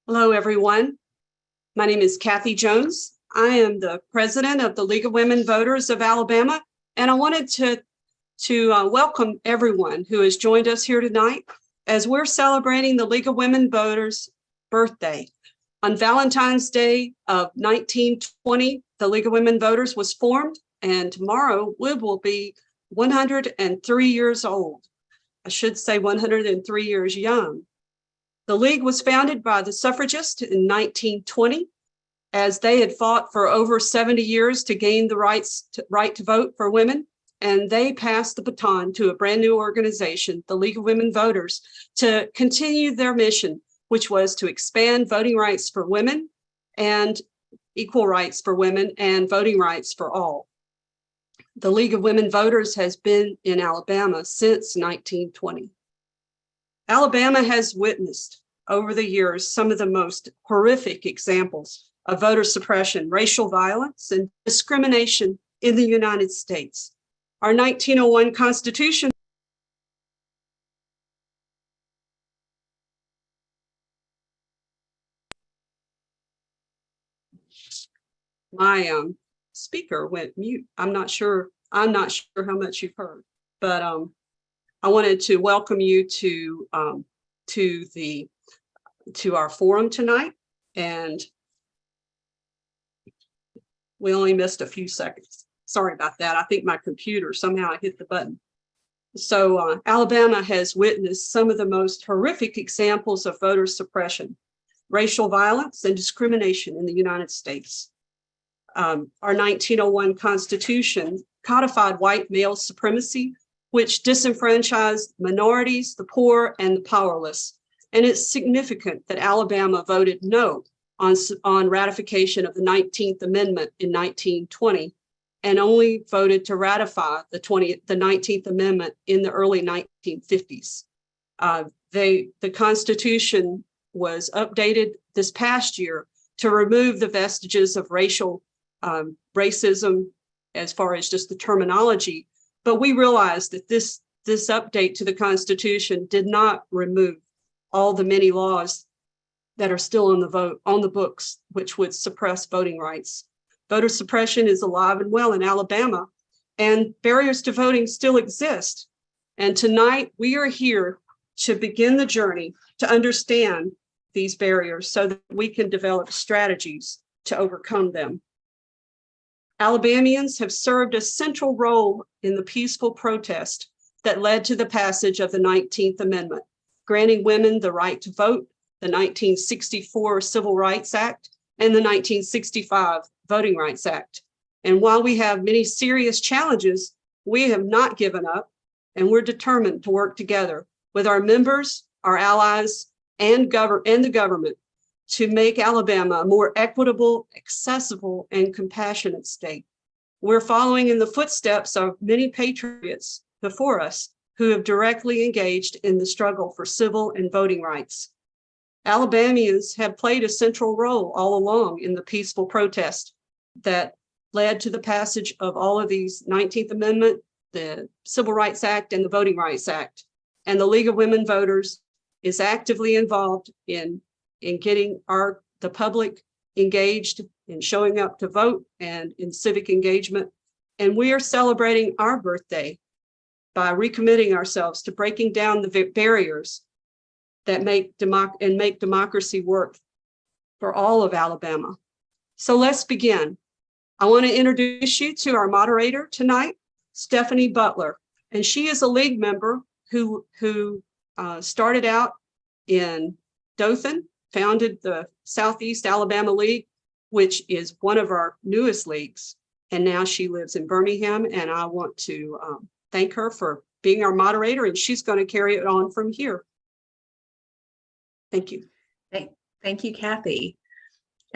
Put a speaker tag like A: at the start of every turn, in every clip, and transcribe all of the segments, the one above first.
A: Hello, everyone. My name is Kathy Jones. I am the president of the League of Women Voters of Alabama, and I wanted to welcome everyone who has joined us here tonight as we're celebrating the League of Women Voters' birthday. On Valentine's Day of 1920, the League of Women Voters was formed, and tomorrow we will be 103 years old. I should say 103 years young. The League was founded by the suffragists in 1920, as they had fought for over 70 years to gain the right to vote for women, and they passed the baton to a brand new organization, the League of Women Voters, to continue their mission, which was to expand voting rights for women and equal rights for women and voting rights for all. The League of Women Voters has been in Alabama since 1920. Alabama has witnessed over the years some of the most horrific examples of voter suppression, racial violence, and discrimination in the United States. Our 1901 Constitution my speaker went mute. I'm not sure how much you've heard, but I wanted to welcome you to our forum tonight, and we only missed a few seconds. Sorry about that. I think my computer somehow hit the button. So Alabama has witnessed some of the most horrific examples of voter suppression, racial violence, and discrimination in the United States. Our 1901 Constitution codified white male supremacy, which disenfranchised minorities, the poor, and the powerless. And it's significant that Alabama voted no on ratification of the 19th Amendment in 1920, and only voted to ratify the 19th Amendment in the early 1950s. The Constitution was updated this past year to remove the vestiges of racism as far as just the terminology, but we realized that this update to the Constitution did not remove all the many laws that are still on the books, which would suppress voting rights. Voter suppression is alive and well in Alabama, and barriers to voting still exist. And tonight we are here to begin the journey to understand these barriers so that we can develop strategies to overcome them. Alabamians have served a central role in the peaceful protest that led to the passage of the 19th Amendment, granting women the right to vote, the 1964 Civil Rights Act, and the 1965 Voting Rights Act. And while we have many serious challenges, we have not given up, and we're determined to work together with our members, our allies, and the government to make Alabama a more equitable, accessible, and compassionate state. We're following in the footsteps of many patriots before us who have directly engaged in the struggle for civil and voting rights. Alabamians have played a central role all along in the peaceful protest that led to the passage of all of these 19th Amendment, the Civil Rights Act, and the Voting Rights Act. And the League of Women Voters is actively involved in getting the public engaged in showing up to vote and in civic engagement. And we are celebrating our birthday by recommitting ourselves to breaking down the barriers that make democracy work for all of Alabama. So let's begin. I want to introduce you to our moderator tonight, Stephanie Butler, and she is a League member who started out in Dothan, founded the Southeast Alabama League, which is one of our newest leagues, and now she lives in Birmingham, and I want to thank her for being our moderator, and she's going to carry it on from here. Thank you.
B: Thank you, Kathy.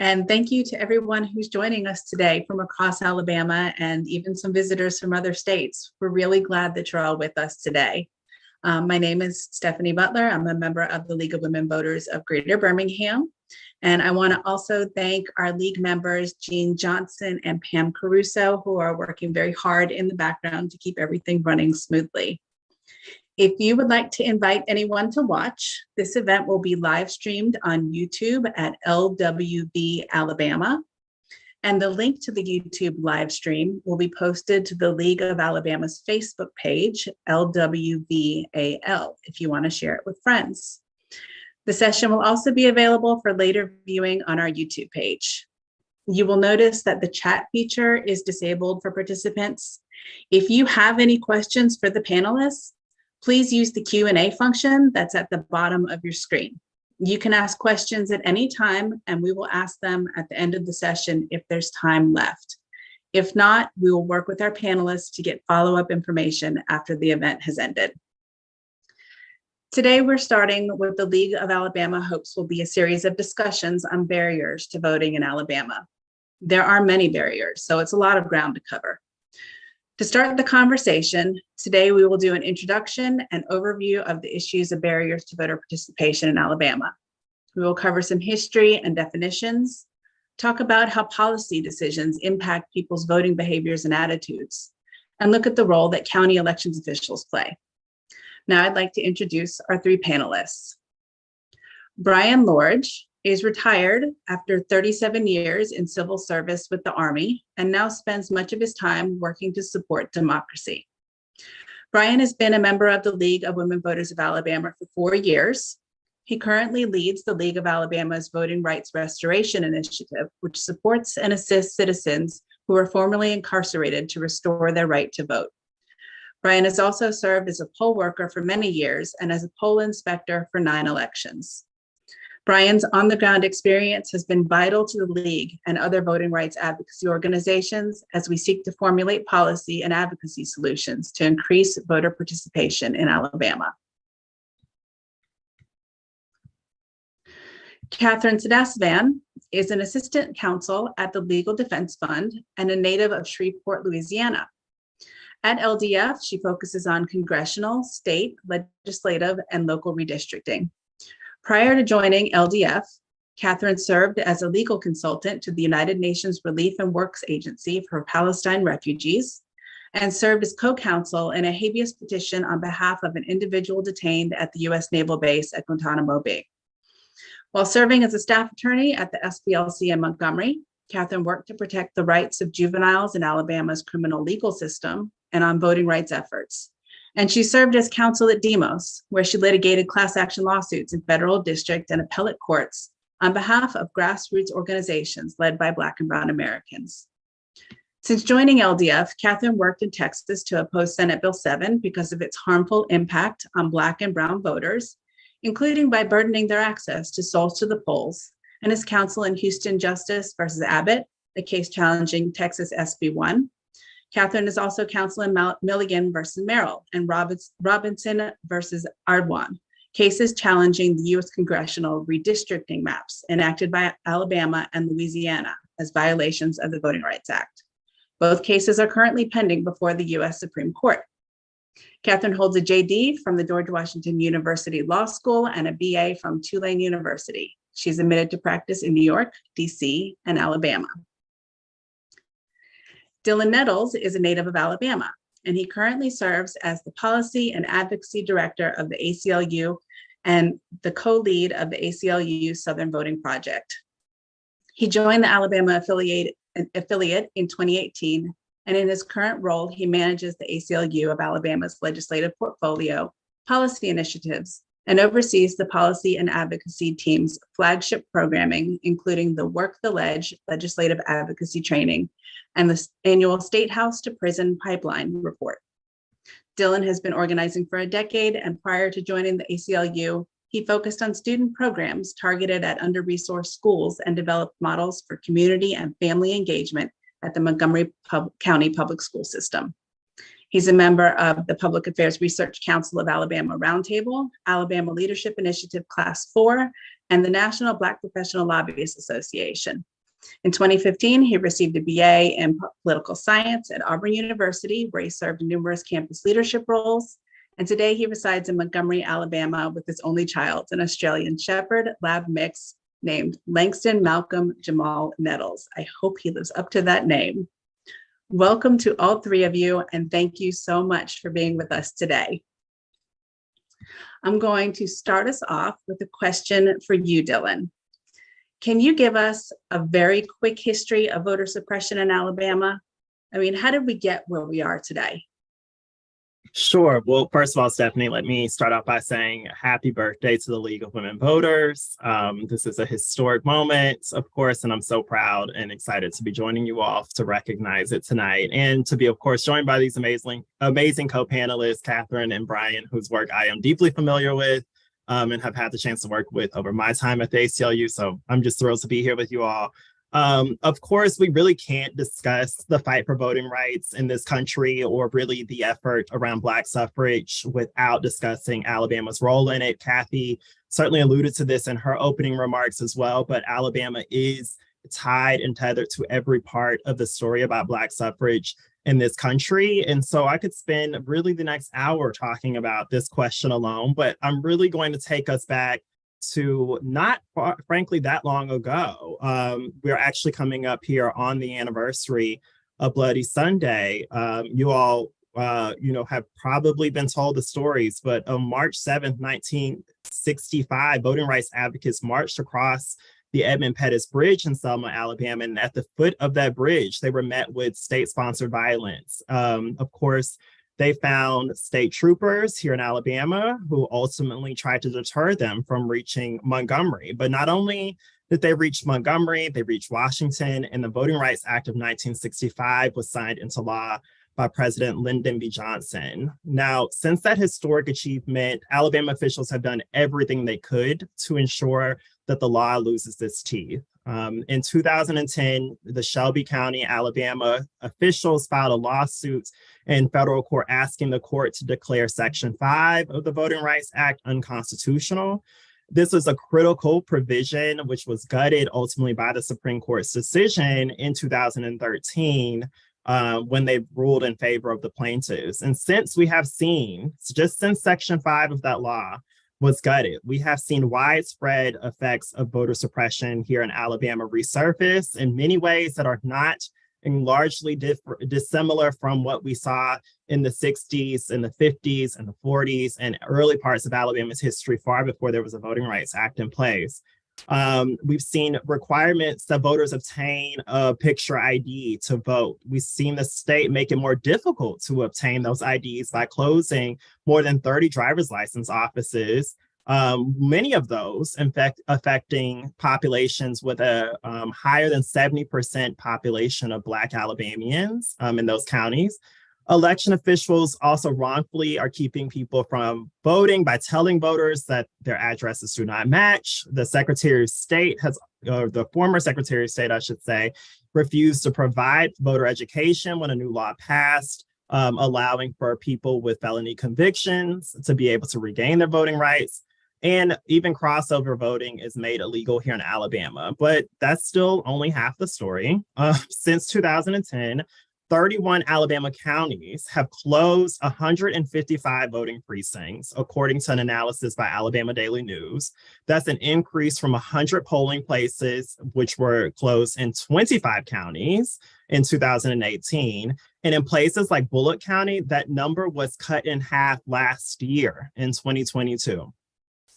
B: And thank you to everyone who's joining us today from across Alabama and even some visitors from other states. We're really glad that you're all with us today. My name is Stephanie Butler. I'm a member of the League of Women Voters of Greater Birmingham. And I want to also thank our League members, Jean Johnson and Pam Caruso, who are working very hard in the background to keep everything running smoothly. If you would like to invite anyone to watch, this event will be live streamed on YouTube at LWV Alabama. And the link to the YouTube live stream will be posted to the League of Alabama's Facebook page, LWVAL, if you want to share it with friends. The session will also be available for later viewing on our YouTube page. You will notice that the chat feature is disabled for participants. If you have any questions for the panelists, please use the Q&A function that's at the bottom of your screen. You can ask questions at any time, and we will ask them at the end of the session if there's time left. If not, we will work with our panelists to get follow-up information after the event has ended. Today, we're starting with the League of Alabama hopes will be a series of discussions on barriers to voting in Alabama. There are many barriers, so it's a lot of ground to cover. To start the conversation, today we will do an introduction and overview of the issues of barriers to voter participation in Alabama. We will cover some history and definitions, talk about how policy decisions impact people's voting behaviors and attitudes, and look at the role that county elections officials play. Now I'd like to introduce our three panelists. Bryan Lorge is retired after 37 years in civil service with the Army and now spends much of his time working to support democracy. Bryan has been a member of the League of Women Voters of Alabama for 4 years. He currently leads the League of Alabama's Voting Rights Restoration Initiative, which supports and assists citizens who are formerly incarcerated to restore their right to vote. Bryan has also served as a poll worker for many years and as a poll inspector for 9 elections. Bryan's on-the-ground experience has been vital to the League and other voting rights advocacy organizations as we seek to formulate policy and advocacy solutions to increase voter participation in Alabama. Kathryn Sadasivan is an assistant counsel at the Legal Defense Fund and a native of Shreveport, Louisiana. At LDF, she focuses on congressional, state, legislative, and local redistricting. Prior to joining LDF, Kathryn served as a legal consultant to the United Nations Relief and Works Agency for Palestine refugees and served as co-counsel in a habeas petition on behalf of an individual detained at the U.S. Naval Base at Guantanamo Bay. While serving as a staff attorney at the SPLC in Montgomery, Kathryn worked to protect the rights of juveniles in Alabama's criminal legal system and on voting rights efforts. And she served as counsel at Demos, where she litigated class action lawsuits in federal district and appellate courts on behalf of grassroots organizations led by Black and Brown Americans. Since joining LDF, Kathryn worked in Texas to oppose Senate Bill 7 because of its harmful impact on Black and Brown voters, including by burdening their access to souls to the polls, and as counsel in Houston Justice versus Abbott, a case challenging Texas SB 1. Kathryn is also counsel in Milligan versus Merrill and Robinson versus Ardwan, cases challenging the U.S. congressional redistricting maps enacted by Alabama and Louisiana as violations of the Voting Rights Act. Both cases are currently pending before the U.S. Supreme Court. Kathryn holds a JD from the George Washington University Law School and a BA from Tulane University. She's admitted to practice in New York, DC, and Alabama. Dillon Nettles is a native of Alabama, and he currently serves as the Policy and Advocacy Director of the ACLU and the co-lead of the ACLU Southern Voting Project. He joined the Alabama affiliate in 2018, and in his current role, he manages the ACLU of Alabama's legislative portfolio, policy initiatives, and oversees the policy and advocacy team's flagship programming, including the Work the Ledge legislative advocacy training and the annual State House to Prison Pipeline report. Dillon has been organizing for a decade, and prior to joining the ACLU, he focused on student programs targeted at under-resourced schools and developed models for community and family engagement at the Montgomery County Public School System. He's a member of the Public Affairs Research Council of Alabama Roundtable, Alabama Leadership Initiative Class 4, and the National Black Professional Lobbyists Association. In 2015, he received a BA in political science at Auburn University, where he served in numerous campus leadership roles. And today he resides in Montgomery, Alabama, with his only child, an Australian Shepherd Lab mix named Langston Malcolm Jamal Nettles. I hope he lives up to that name. Welcome to all three of you, and thank you so much for being with us today. I'm going to start us off with a question for you, Dillon. Can you give us a very quick history of voter suppression in Alabama? I mean, how did we get where we are today?
C: Sure. Well, first of all, Stephanie, let me start off by saying happy birthday to the League of Women Voters. This is a historic moment, of course, and I'm so proud and excited to be joining you all to recognize it tonight, and to be, of course, joined by these amazing co-panelists, Kathryn and Bryan, whose work I am deeply familiar with and have had the chance to work with over my time at the ACLU. So I'm just thrilled to be here with you all. Of course, we really can't discuss the fight for voting rights in this country, or really the effort around Black suffrage, without discussing Alabama's role in it. Kathy certainly alluded to this in her opening remarks as well, but Alabama is tied and tethered to every part of the story about Black suffrage in this country. And so I could spend really the next hour talking about this question alone, but I'm really going to take us back to not frankly that long ago. We're actually coming up here on the anniversary of Bloody Sunday. You all, have probably been told the stories, but on March 7th, 1965, voting rights advocates marched across the Edmund Pettus Bridge in Selma, Alabama, and at the foot of that bridge, they were met with state-sponsored violence. Of course, they found state troopers here in Alabama who ultimately tried to deter them from reaching Montgomery. But not only did they reach Montgomery, they reached Washington, and the Voting Rights Act of 1965 was signed into law by President Lyndon B. Johnson. Now, since that historic achievement, Alabama officials have done everything they could to ensure that the law loses its teeth. In 2010, the Shelby County, Alabama officials filed a lawsuit in federal court asking the court to declare Section 5 of the Voting Rights Act unconstitutional. This was a critical provision which was gutted ultimately by the Supreme Court's decision in 2013 when they ruled in favor of the plaintiffs. And since we have seen, just since Section 5 of that law was gutted, we have seen widespread effects of voter suppression here in Alabama resurface in many ways that are not and largely dissimilar from what we saw in the 60s and the 50s and the 40s and early parts of Alabama's history, far before there was a Voting Rights Act in place. We've seen requirements that voters obtain a picture ID to vote. We've seen the state make it more difficult to obtain those IDs by closing more than 30 driver's license offices, many of those in fact affecting populations with a higher than 70% population of Black Alabamians in those counties. Election officials also wrongfully are keeping people from voting by telling voters that their addresses do not match. The Secretary of State or the former Secretary of State, I should say, refused to provide voter education when a new law passed, allowing for people with felony convictions to be able to regain their voting rights. And even crossover voting is made illegal here in Alabama, but that's still only half the story. Since 2010, 31 Alabama counties have closed 155 voting precincts, according to an analysis by Alabama Daily News. That's an increase from 100 polling places, which were closed in 25 counties in 2018. And in places like Bullock County, that number was cut in half last year in 2022.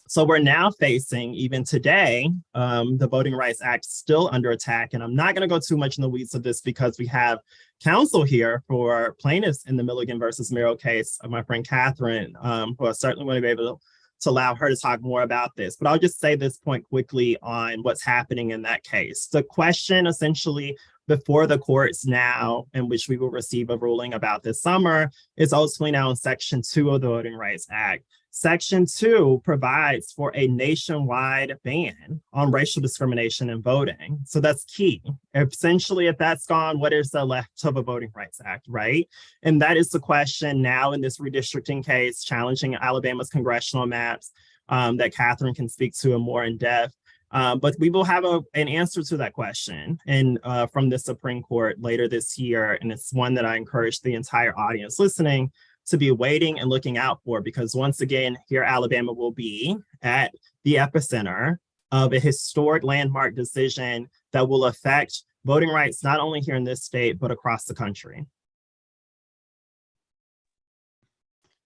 C: So we're now facing, even today, the Voting Rights Act still under attack. And I'm not going to go too much in the weeds of this because we have counsel here for plaintiffs in the Milligan versus Merrill case, my friend Kathryn, who I certainly want to be able to allow her to talk more about this. But I'll just say this point quickly on what's happening in that case. The question essentially before the courts now, in which we will receive a ruling about this summer, is ultimately now in Section 2 of the Voting Rights Act. Section 2 provides for a nationwide ban on racial discrimination in voting. So that's key. Essentially, if that's gone, what is the left of a Voting Rights Act, right? And that is the question now in this redistricting case, challenging Alabama's congressional maps that Kathryn can speak to more in depth. But we will have an answer to that question and from the Supreme Court later this year. And it's one that I encourage the entire audience listening to be waiting and looking out for, because once again, here Alabama will be at the epicenter of a historic landmark decision that will affect voting rights, not only here in this state, but across the country.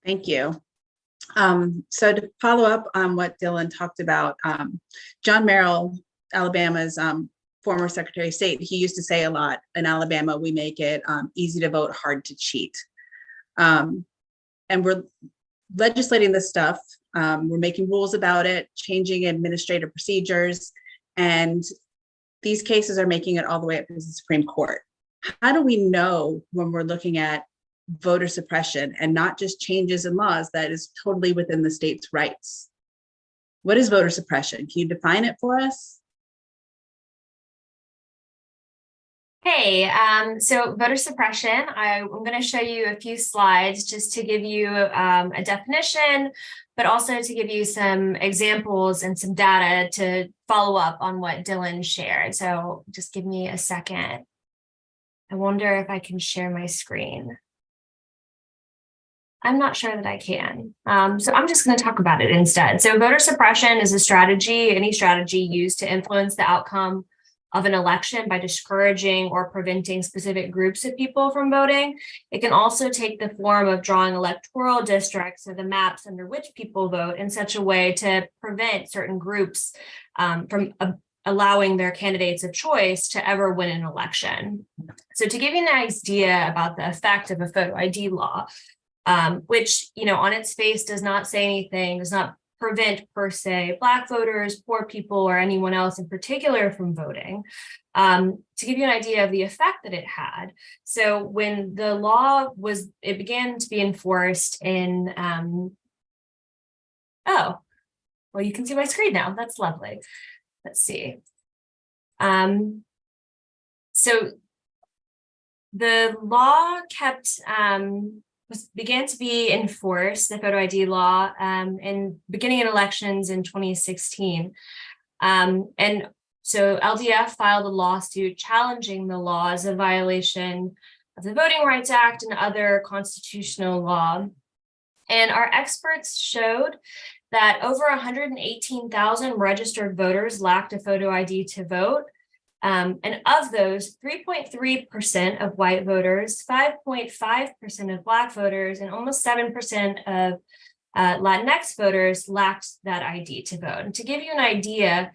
B: Thank you. So to follow up on what Dillon talked about, John Merrill, Alabama's former Secretary of State, he used to say a lot, in Alabama, we make it easy to vote, hard to cheat. And we're legislating this stuff. We're making rules about it, changing administrative procedures, and these cases are making it all the way up to the Supreme Court. How do we know when we're looking at voter suppression and not just changes in laws that is totally within the state's rights? What is voter suppression? Can you define it for us?
D: Hey, so voter suppression, I'm going to show you a few slides just to give you a definition, but also to give you some examples and some data to follow up on what Dillon shared. So just give me a second. I wonder if I can share my screen. I'm not sure that I can. So I'm just going to talk about it instead. So voter suppression is a strategy, any strategy used to influence the outcome of an election by discouraging or preventing specific groups of people from voting. It can also take the form of drawing electoral districts or the maps under which people vote in such a way to prevent certain groups from allowing their candidates of choice to ever win an election. So to give you an idea about the effect of a photo ID law, which, on its face does not say anything, does not prevent per se Black voters, poor people, or anyone else in particular from voting. To give you an idea of the effect that it had. So when the law began to be enforced in, oh, well, you can see my screen now. That's lovely. Let's see. So the law began to be enforced, the photo ID law, in beginning in elections in 2016. And so LDF filed a lawsuit challenging the law as a violation of the Voting Rights Act and other constitutional law. And our experts showed that over 118,000 registered voters lacked a photo ID to vote. And of those, 3.3% of white voters, 5.5% of Black voters, and almost 7% of Latinx voters lacked that ID to vote. And to give you an idea,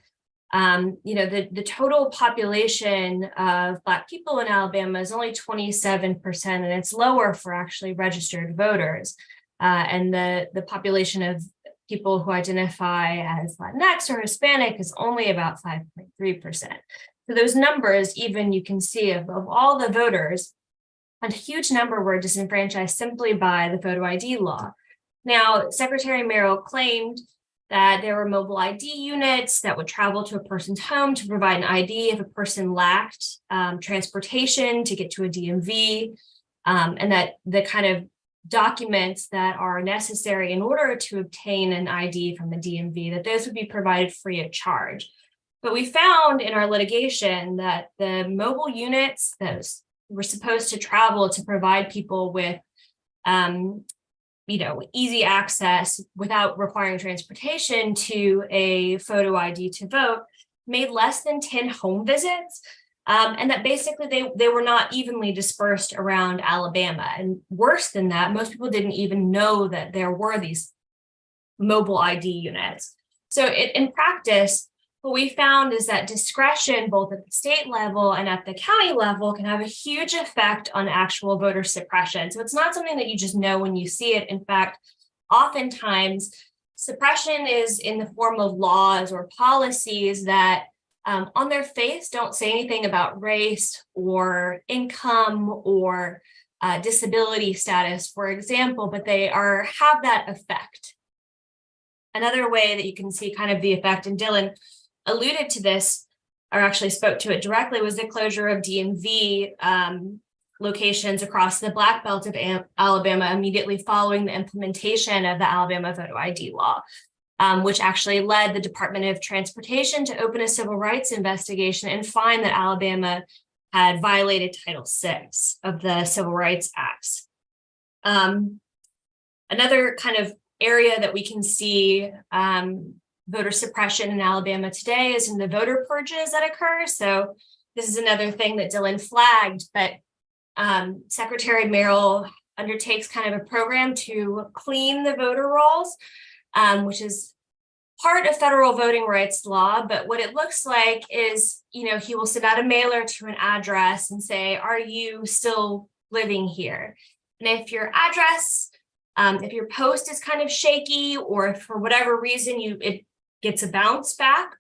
D: the total population of Black people in Alabama is only 27%, and it's lower for actually registered voters. And the population of people who identify as Latinx or Hispanic is only about 5.3%. So those numbers, even you can see of all the voters, a huge number were disenfranchised simply by the photo ID law. Now, Secretary Merrill claimed that there were mobile ID units that would travel to a person's home to provide an ID if a person lacked transportation to get to a DMV, and that the kind of documents that are necessary in order to obtain an ID from the DMV, that those would be provided free of charge. But we found in our litigation that the mobile units that were supposed to travel to provide people with, easy access without requiring transportation to a photo ID to vote made less than 10 home visits. And that basically they were not evenly dispersed around Alabama. And worse than that, most people didn't even know that there were these mobile ID units. So in practice, what we found is that discretion, both at the state level and at the county level, can have a huge effect on actual voter suppression. So it's not something that you just know when you see it. In fact, oftentimes, suppression is in the form of laws or policies that on their face don't say anything about race or income or disability status, for example, but they have that effect. Another way that you can see kind of the effect, and Dillon alluded to this, or actually spoke to it directly, was the closure of DMV locations across the Black Belt of Alabama immediately following the implementation of the Alabama photo ID law, which actually led the Department of Transportation to open a civil rights investigation and find that Alabama had violated Title VI of the Civil Rights Acts. Another kind of area that we can see voter suppression in Alabama today is in the voter purges that occur. So this is another thing that Dillon flagged, but Secretary Merrill undertakes kind of a program to clean the voter rolls, which is part of federal voting rights law. But what it looks like is, he will send out a mailer to an address and say, are you still living here? And if your address, if your post is kind of shaky, or if for whatever reason it gets a bounce back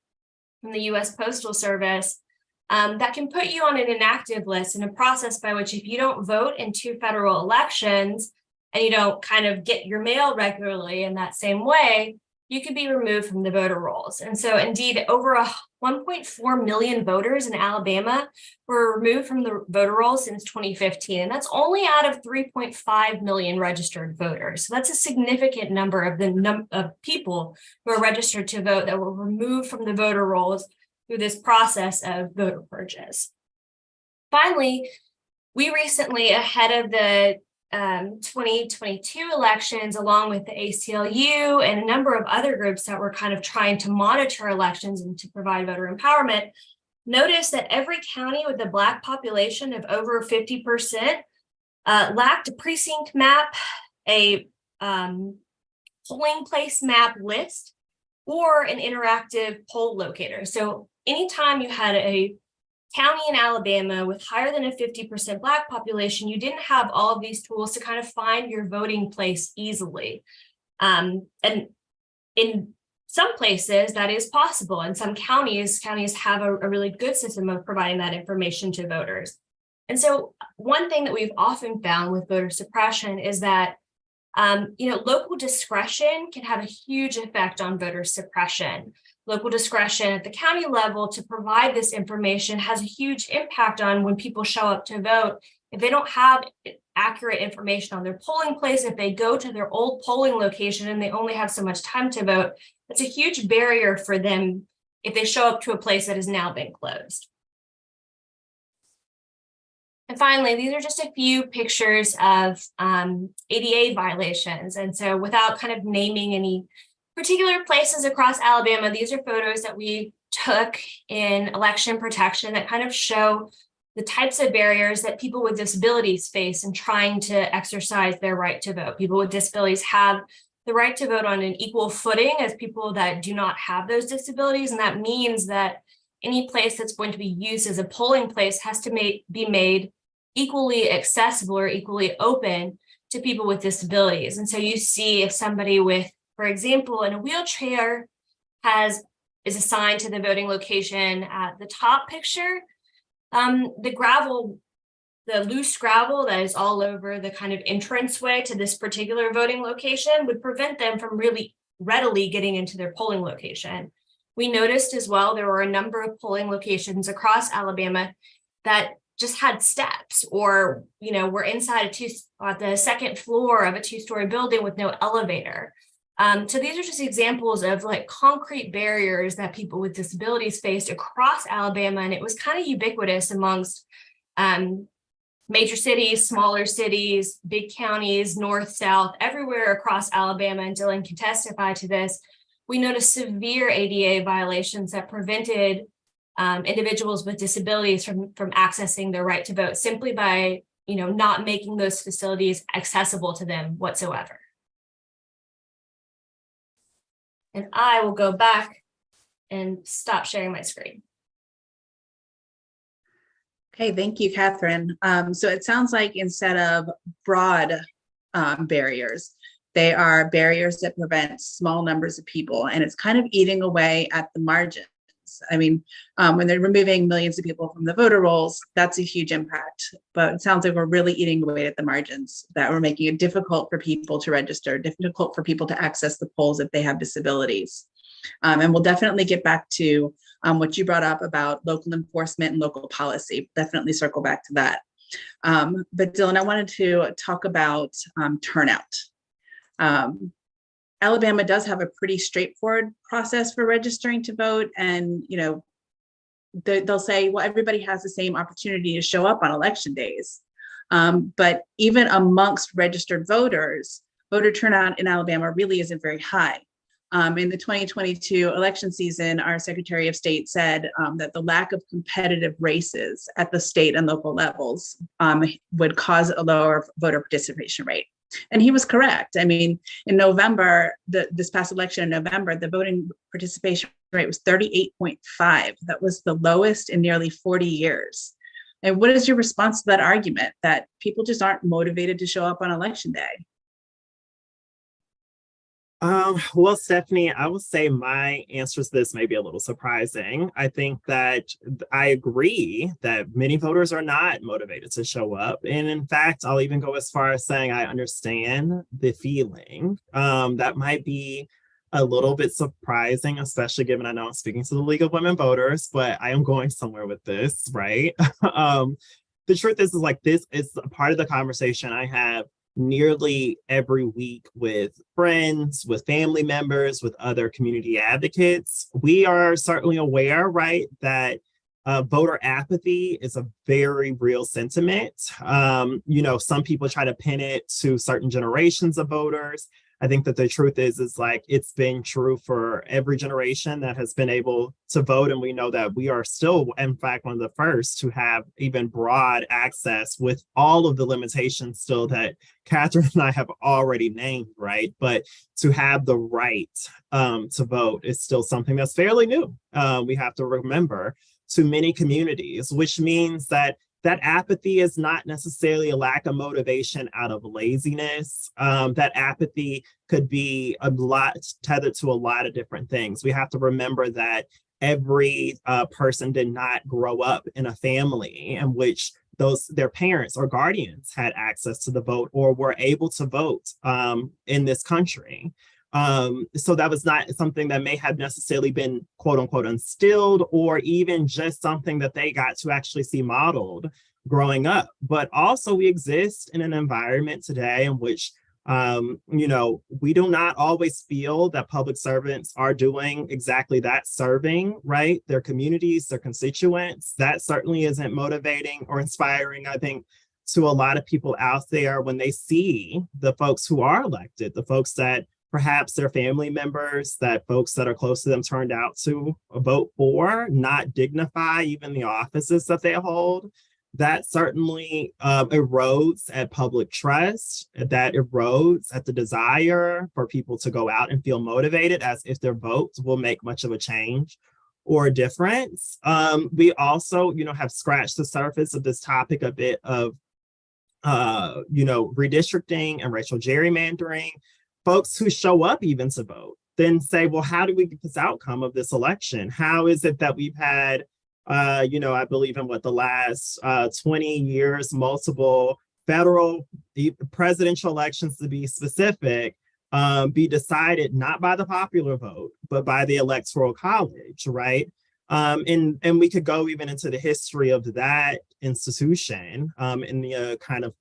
D: from the U.S. Postal Service, that can put you on an inactive list, in a process by which if you don't vote in 2 federal elections and you don't kind of get your mail regularly in that same way, you could be removed from the voter rolls. And so indeed, over 1.4 million voters in Alabama were removed from the voter rolls since 2015. And that's only out of 3.5 million registered voters. So that's a significant number of of people who are registered to vote that were removed from the voter rolls through this process of voter purges. Finally, we recently, ahead of the 2022 elections, along with the ACLU and a number of other groups that were kind of trying to monitor elections and to provide voter empowerment, noticed that every county with a Black population of over 50% lacked a precinct map, a polling place map list, or an interactive poll locator. So anytime you had a county in Alabama with higher than a 50% Black population, you didn't have all of these tools to kind of find your voting place easily. And in some places that is possible. In some counties have a really good system of providing that information to voters. And so one thing that we've often found with voter suppression is that local discretion can have a huge effect on voter suppression. Local discretion at the county level to provide this information has a huge impact on when people show up to vote. If they don't have accurate information on their polling place, if they go to their old polling location and they only have so much time to vote, it's a huge barrier for them if they show up to a place that has now been closed. And finally, these are just a few pictures of ADA violations. And so without kind of naming any particular places across Alabama, these are photos that we took in election protection that kind of show the types of barriers that people with disabilities face in trying to exercise their right to vote. People with disabilities have the right to vote on an equal footing as people that do not have those disabilities. And that means that any place that's going to be used as a polling place has to be made equally accessible or equally open to people with disabilities. And so you see if somebody with, for example, in a wheelchair is assigned to the voting location at the top picture, the loose gravel that is all over the kind of entranceway to this particular voting location would prevent them from really readily getting into their polling location. We noticed as well, there were a number of polling locations across Alabama that just had steps or, were inside the second floor of a 2-story building with no elevator. So these are just examples of like concrete barriers that people with disabilities faced across Alabama. And it was kind of ubiquitous amongst major cities, smaller cities, big counties, north, south, everywhere across Alabama. And Dillon can testify to this. We noticed severe ADA violations that prevented individuals with disabilities from accessing their right to vote simply by, not making those facilities accessible to them whatsoever. And I will go back and stop sharing my screen.
B: Okay, thank you, Kathryn. So it sounds like instead of broad barriers, they are barriers that prevent small numbers of people, and it's kind of eating away at the margins. I mean, when they're removing millions of people from the voter rolls, that's a huge impact. But it sounds like we're really eating away at the margins, that we're making it difficult for people to register, difficult for people to access the polls if they have disabilities. And we'll definitely get back to what you brought up about local enforcement and local policy. Definitely circle back to that. But Dillon, I wanted to talk about turnout. Alabama does have a pretty straightforward process for registering to vote. And, they'll say, well, everybody has the same opportunity to show up on election days. But even amongst registered voters, voter turnout in Alabama really isn't very high. In the 2022 election season, our Secretary of State said that the lack of competitive races at the state and local levels would cause a lower voter participation rate. And he was correct. I mean, in November, this past election in November, the voting participation rate was 38.5. That was the lowest in nearly 40 years. And what is your response to that argument that people just aren't motivated to show up on election day?
C: Well, Stephanie, I would say my answer to this may be a little surprising. I think that I agree that many voters are not motivated to show up. And in fact, I'll even go as far as saying I understand the feeling. That might be a little bit surprising, especially given I know I'm speaking to the League of Women Voters, but I am going somewhere with this, right? The truth is like this is a part of the conversation I have nearly every week with friends, with family members, with other community advocates. We are certainly aware, right, that voter apathy is a very real sentiment. Some people try to pin it to certain generations of voters. I think that the truth is like it's been true for every generation that has been able to vote. And we know that we are still, in fact, one of the first to have even broad access with all of the limitations still that Kathryn and I have already named, right? But to have the right to vote is still something that's fairly new. We have to remember to many communities, which means that apathy is not necessarily a lack of motivation out of laziness. That apathy could be a lot tethered to a lot of different things. We have to remember that every person did not grow up in a family in which their parents or guardians had access to the vote or were able to vote in this country. So that was not something that may have necessarily been quote unquote instilled or even just something that they got to actually see modeled growing up. But also we exist in an environment today in which, we do not always feel that public servants are doing exactly that, serving, right? Their communities, their constituents. That certainly isn't motivating or inspiring, I think, to a lot of people out there when they see the folks who are elected, the folks that perhaps their family members, that folks that are close to them turned out to vote for, not dignify even the offices that they hold. That certainly erodes at public trust, that erodes at the desire for people to go out and feel motivated as if their votes will make much of a change or a difference. We also, have scratched the surface of this topic a bit of, redistricting and racial gerrymandering. Folks who show up even to vote then say, well, how do we get this outcome of this election? How is it that we've had, I believe in the last 20 years, multiple federal presidential elections, to be specific, be decided not by the popular vote, but by the Electoral College, right? And we could go even into the history of that institution in the kind of,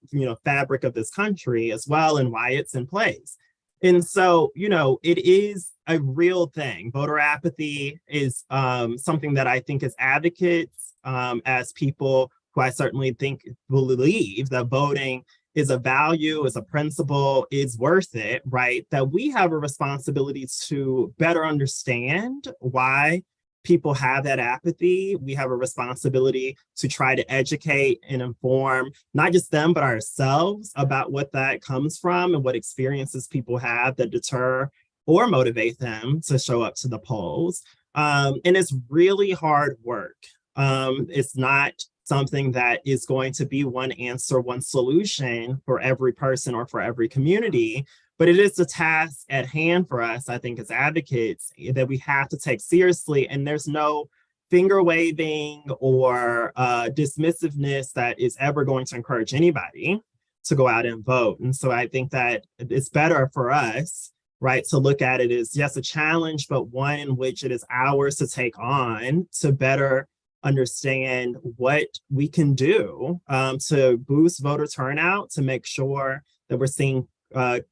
C: fabric of this country as well and why it's in place. And so, it is a real thing. Voter apathy is something that I think as advocates, as people who I certainly think believe that voting is a value, is a principle, is worth it, right? That we have a responsibility to better understand why people have that apathy. We have a responsibility to try to educate and inform not just them, but ourselves about what that comes from and what experiences people have that deter or motivate them to show up to the polls. And it's really hard work. It's not something that is going to be one answer, one solution for every person or for every community. But it is the task at hand for us, I think, as advocates that we have to take seriously. And there's no finger waving or dismissiveness that is ever going to encourage anybody to go out and vote. And so I think that it's better for us, right, to look at it as, yes, a challenge, but one in which it is ours to take on to better understand what we can do to boost voter turnout, to make sure that we're seeing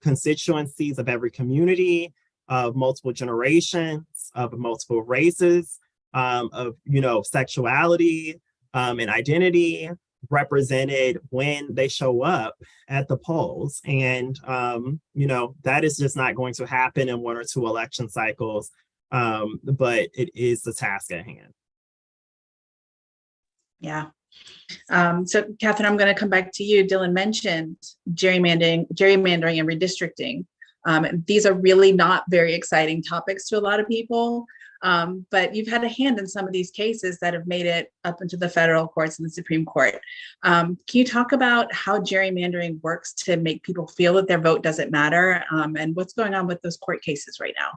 C: constituencies of every community, of multiple generations, of multiple races, of sexuality and identity, represented when they show up at the polls. And, that is just not going to happen in 1 or 2 election cycles, but it is the task at hand.
B: Yeah. So Kathryn, I'm going to come back to you. Dillon mentioned gerrymandering and redistricting. These are really not very exciting topics to a lot of people, but you've had a hand in some of these cases that have made it up into the federal courts and the Supreme Court. Can you talk about how gerrymandering works to make people feel that their vote doesn't matter, and what's going on with those court cases right now?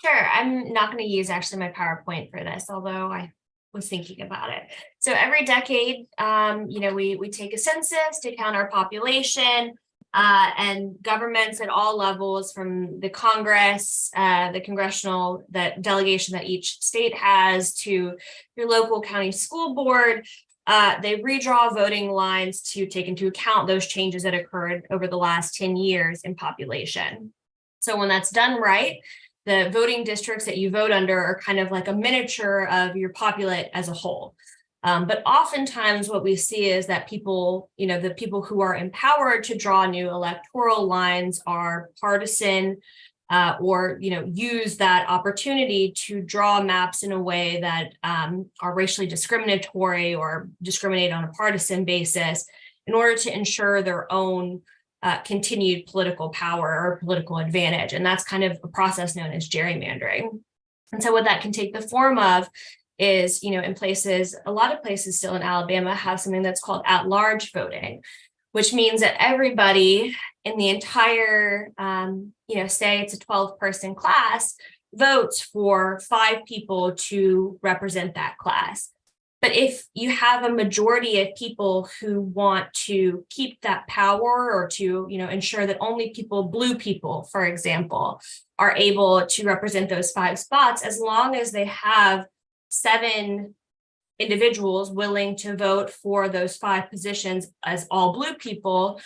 D: Sure. I'm not going to use actually my PowerPoint for this, although I was thinking about it. So every decade, we take a census to count our population, and governments at all levels, from the Congress, the congressional delegation that each state has, to your local county school board, they redraw voting lines to take into account those changes that occurred over the last 10 years in population. So when that's done right, the voting districts that you vote under are kind of like a miniature of your populate as a whole. But oftentimes what we see is that people, the people who are empowered to draw new electoral lines are partisan, or, use that opportunity to draw maps in a way that are racially discriminatory or discriminate on a partisan basis in order to ensure their own continued political power or political advantage. And that's kind of a process known as gerrymandering. And so what that can take the form of is, in a lot of places still in Alabama have something that's called at-large voting, which means that everybody in the entire, say it's a 12-person class, votes for 5 people to represent that class. But if you have a majority of people who want to keep that power, or to, ensure that only blue people, for example, are able to represent those 5 spots, as long as they have 7 individuals willing to vote for those 5 positions as all blue people,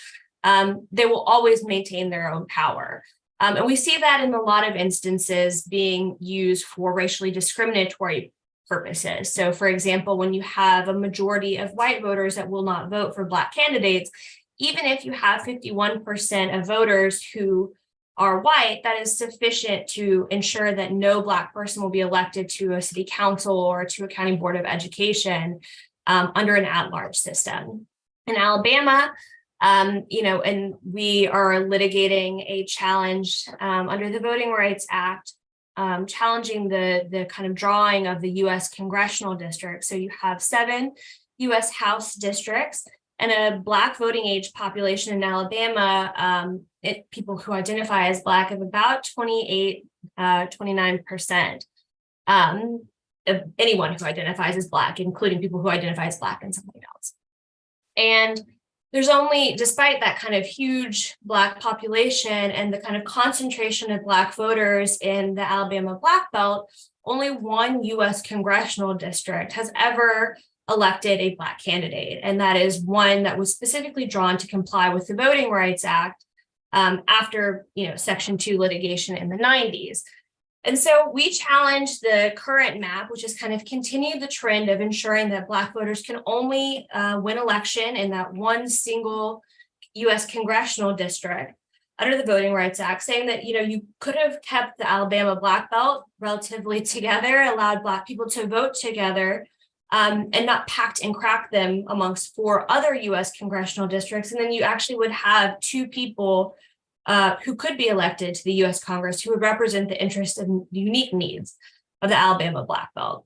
D: they will always maintain their own power. And we see that in a lot of instances being used for racially discriminatory purposes. So, for example, when you have a majority of white voters that will not vote for Black candidates, even if you have 51% of voters who are white, that is sufficient to ensure that no Black person will be elected to a city council or to a county board of education under an at-large system. In Alabama, and we are litigating a challenge under the Voting Rights Act, challenging the kind of drawing of the U.S. congressional district. So you have 7 U.S. House districts and a Black voting age population in Alabama, people who identify as Black, of about 29%. Of anyone who identifies as Black, including people who identify as Black and something else. And there's only, despite that kind of huge Black population and the kind of concentration of Black voters in the Alabama Black Belt, only one U.S. congressional district has ever elected a Black candidate. And that is one that was specifically drawn to comply with the Voting Rights Act after, Section 2 litigation in the 90s. And so we challenge the current map, which has kind of continued the trend of ensuring that Black voters can only win election in that one single U.S. congressional district under the Voting Rights Act, saying that, you could have kept the Alabama Black Belt relatively together, allowed Black people to vote together, and not packed and cracked them amongst 4 other U.S. congressional districts. And then you actually would have 2 people who could be elected to the U.S. Congress who would represent the interests and unique needs of the Alabama Black Belt.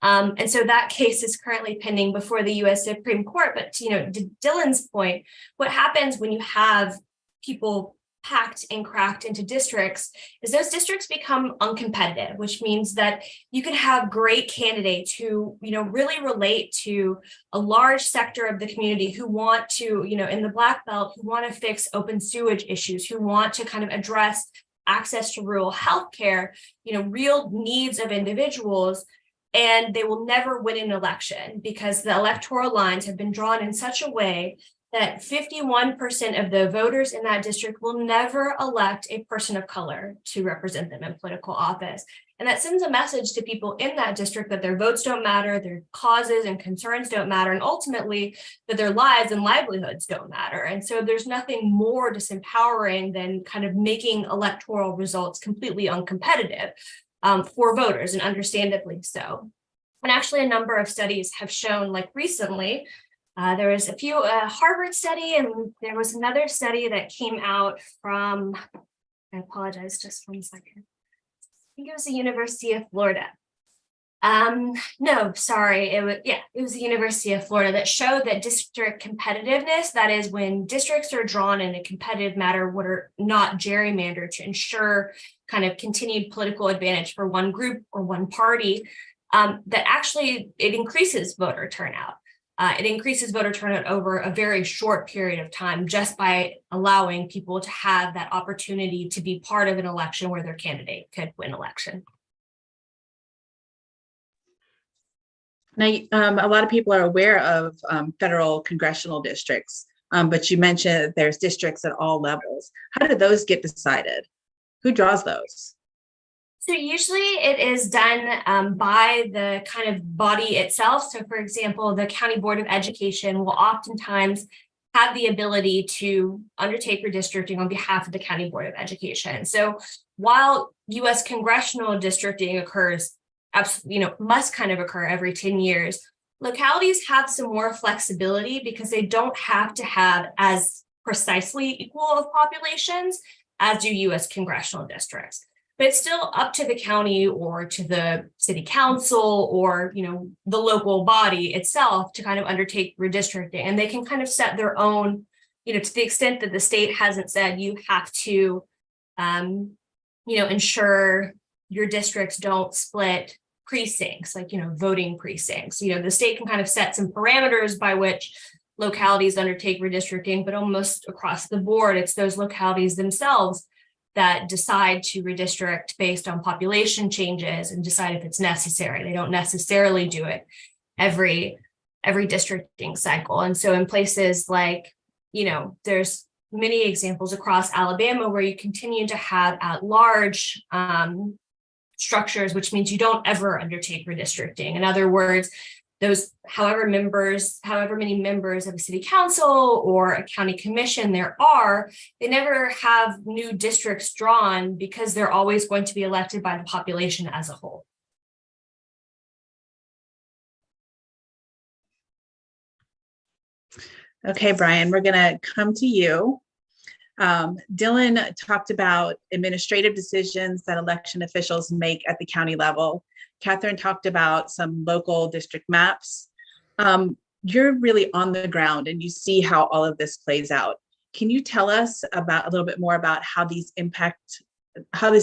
D: And so that case is currently pending before the U.S. Supreme Court. But to Dillon's point, what happens when you have people packed and cracked into districts is those districts become uncompetitive, which means that you can have great candidates who, really relate to a large sector of the community who want to, in the Black Belt, who want to fix open sewage issues, who want to kind of address access to rural healthcare, real needs of individuals. And they will never win an election because the electoral lines have been drawn in such a way that 51% of the voters in that district will never elect a person of color to represent them in political office. And that sends a message to people in that district that their votes don't matter, their causes and concerns don't matter, and ultimately that their lives and livelihoods don't matter. And so there's nothing more disempowering than kind of making electoral results completely uncompetitive for voters, and understandably so. And actually, a number of studies have shown, like recently, there was a Harvard study, and there was another study that came out from, I apologize, just 1 second. I think it was the University of Florida. No, sorry, it was the University of Florida that showed that district competitiveness, that is when districts are drawn in a competitive manner, what are not gerrymandered to ensure kind of continued political advantage for one group or one party, that actually it increases voter turnout. It increases voter turnout over a very short period of time just by allowing people to have that opportunity to be part of an election where their candidate could win election.
B: Now, a lot of people are aware of federal congressional districts, but you mentioned that there's districts at all levels. How do those get decided? Who draws those?
D: So usually it is done by the kind of body itself. So for example, the County Board of Education will oftentimes have the ability to undertake redistricting on behalf of the County Board of Education. So while U.S. congressional districting occurs, must kind of occur every 10 years, localities have some more flexibility because they don't have to have as precisely equal of populations as do U.S. congressional districts. But it's still up to the county or to the city council or, the local body itself to kind of undertake redistricting. And they can kind of set their own, to the extent that the state hasn't said you have to, ensure your districts don't split precincts, like, voting precincts. The state can kind of set some parameters by which localities undertake redistricting, but almost across the board, it's those localities themselves that decide to redistrict based on population changes and decide if it's necessary. They don't necessarily do it every districting cycle. And so in places like, there's many examples across Alabama where you continue to have at-large structures, which means you don't ever undertake redistricting. In other words, those however many members of a city council or a county commission there are, they never have new districts drawn because they're always going to be elected by the population as a whole.
B: Okay, Bryan, we're going to come to you. Dillon talked about administrative decisions that election officials make at the county level. Kathryn talked about some local district maps. You're really on the ground and you see how all of this plays out. Can you tell us about a little bit more about how these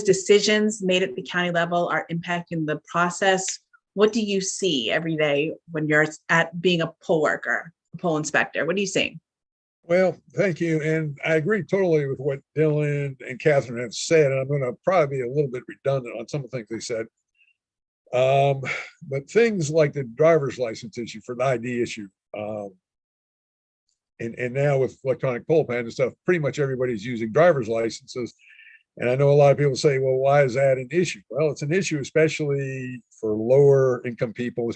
B: decisions made at the county level are impacting the process? What do you see every day when you're at being a poll worker, a poll inspector? What are you seeing?
E: Well, thank you. And I agree totally with what Dillon and Kathryn have said. And I'm going to probably be a little bit redundant on some of the things they said. But things like the driver's license issue for the ID issue, and now with electronic poll pan and stuff, pretty much everybody's using driver's licenses. And I know a lot of people say, well, why is that an issue? Well, it's an issue, especially for lower income people,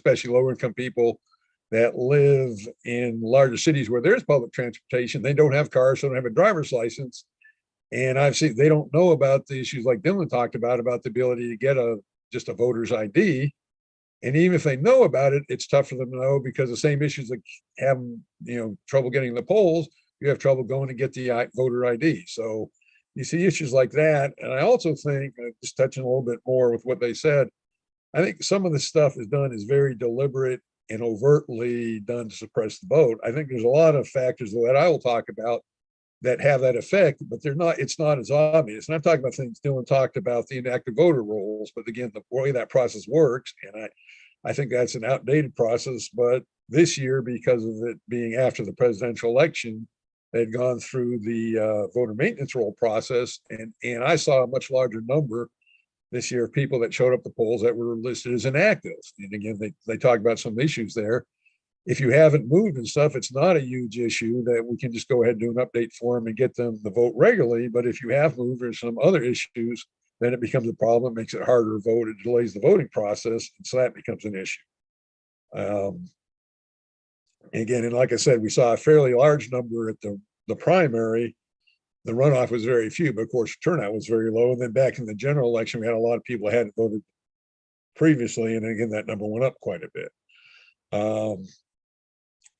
E: that live in larger cities where there's public transportation. They don't have cars, so they don't have a driver's license. And I've seen they don't know about the issues like Dillon talked about the ability to get just a voter's ID. And even if they know about it, it's tough for them to know because the same issues that have trouble getting the polls, you have trouble going to get the voter ID. So you see issues like that. And I also think, just touching a little bit more with what they said, I think some of the stuff is very deliberate and overtly done to suppress the vote. I think there's a lot of factors that I will talk about that have that effect, but it's not as obvious. And I'm talking about things Dillon talked about, the inactive voter rolls, but again, the way that process works, and I think that's an outdated process, but this year, because of it being after the presidential election, they'd gone through the voter maintenance roll process, and I saw a much larger number this year of people that showed up the polls that were listed as inactive. And again, they talk about some issues there. if you haven't moved and stuff, it's not a huge issue that we can just go ahead and do an update for them and get them to vote regularly. But if you have moved or some other issues, then it becomes a problem, makes it harder to vote, it delays the voting process, and so that becomes an issue. Again, and like I said, we saw a fairly large number at the primary. The runoff was very few, but of course, turnout was very low. And then back in the general election, we had a lot of people who hadn't voted previously, and again, that number went up quite a bit.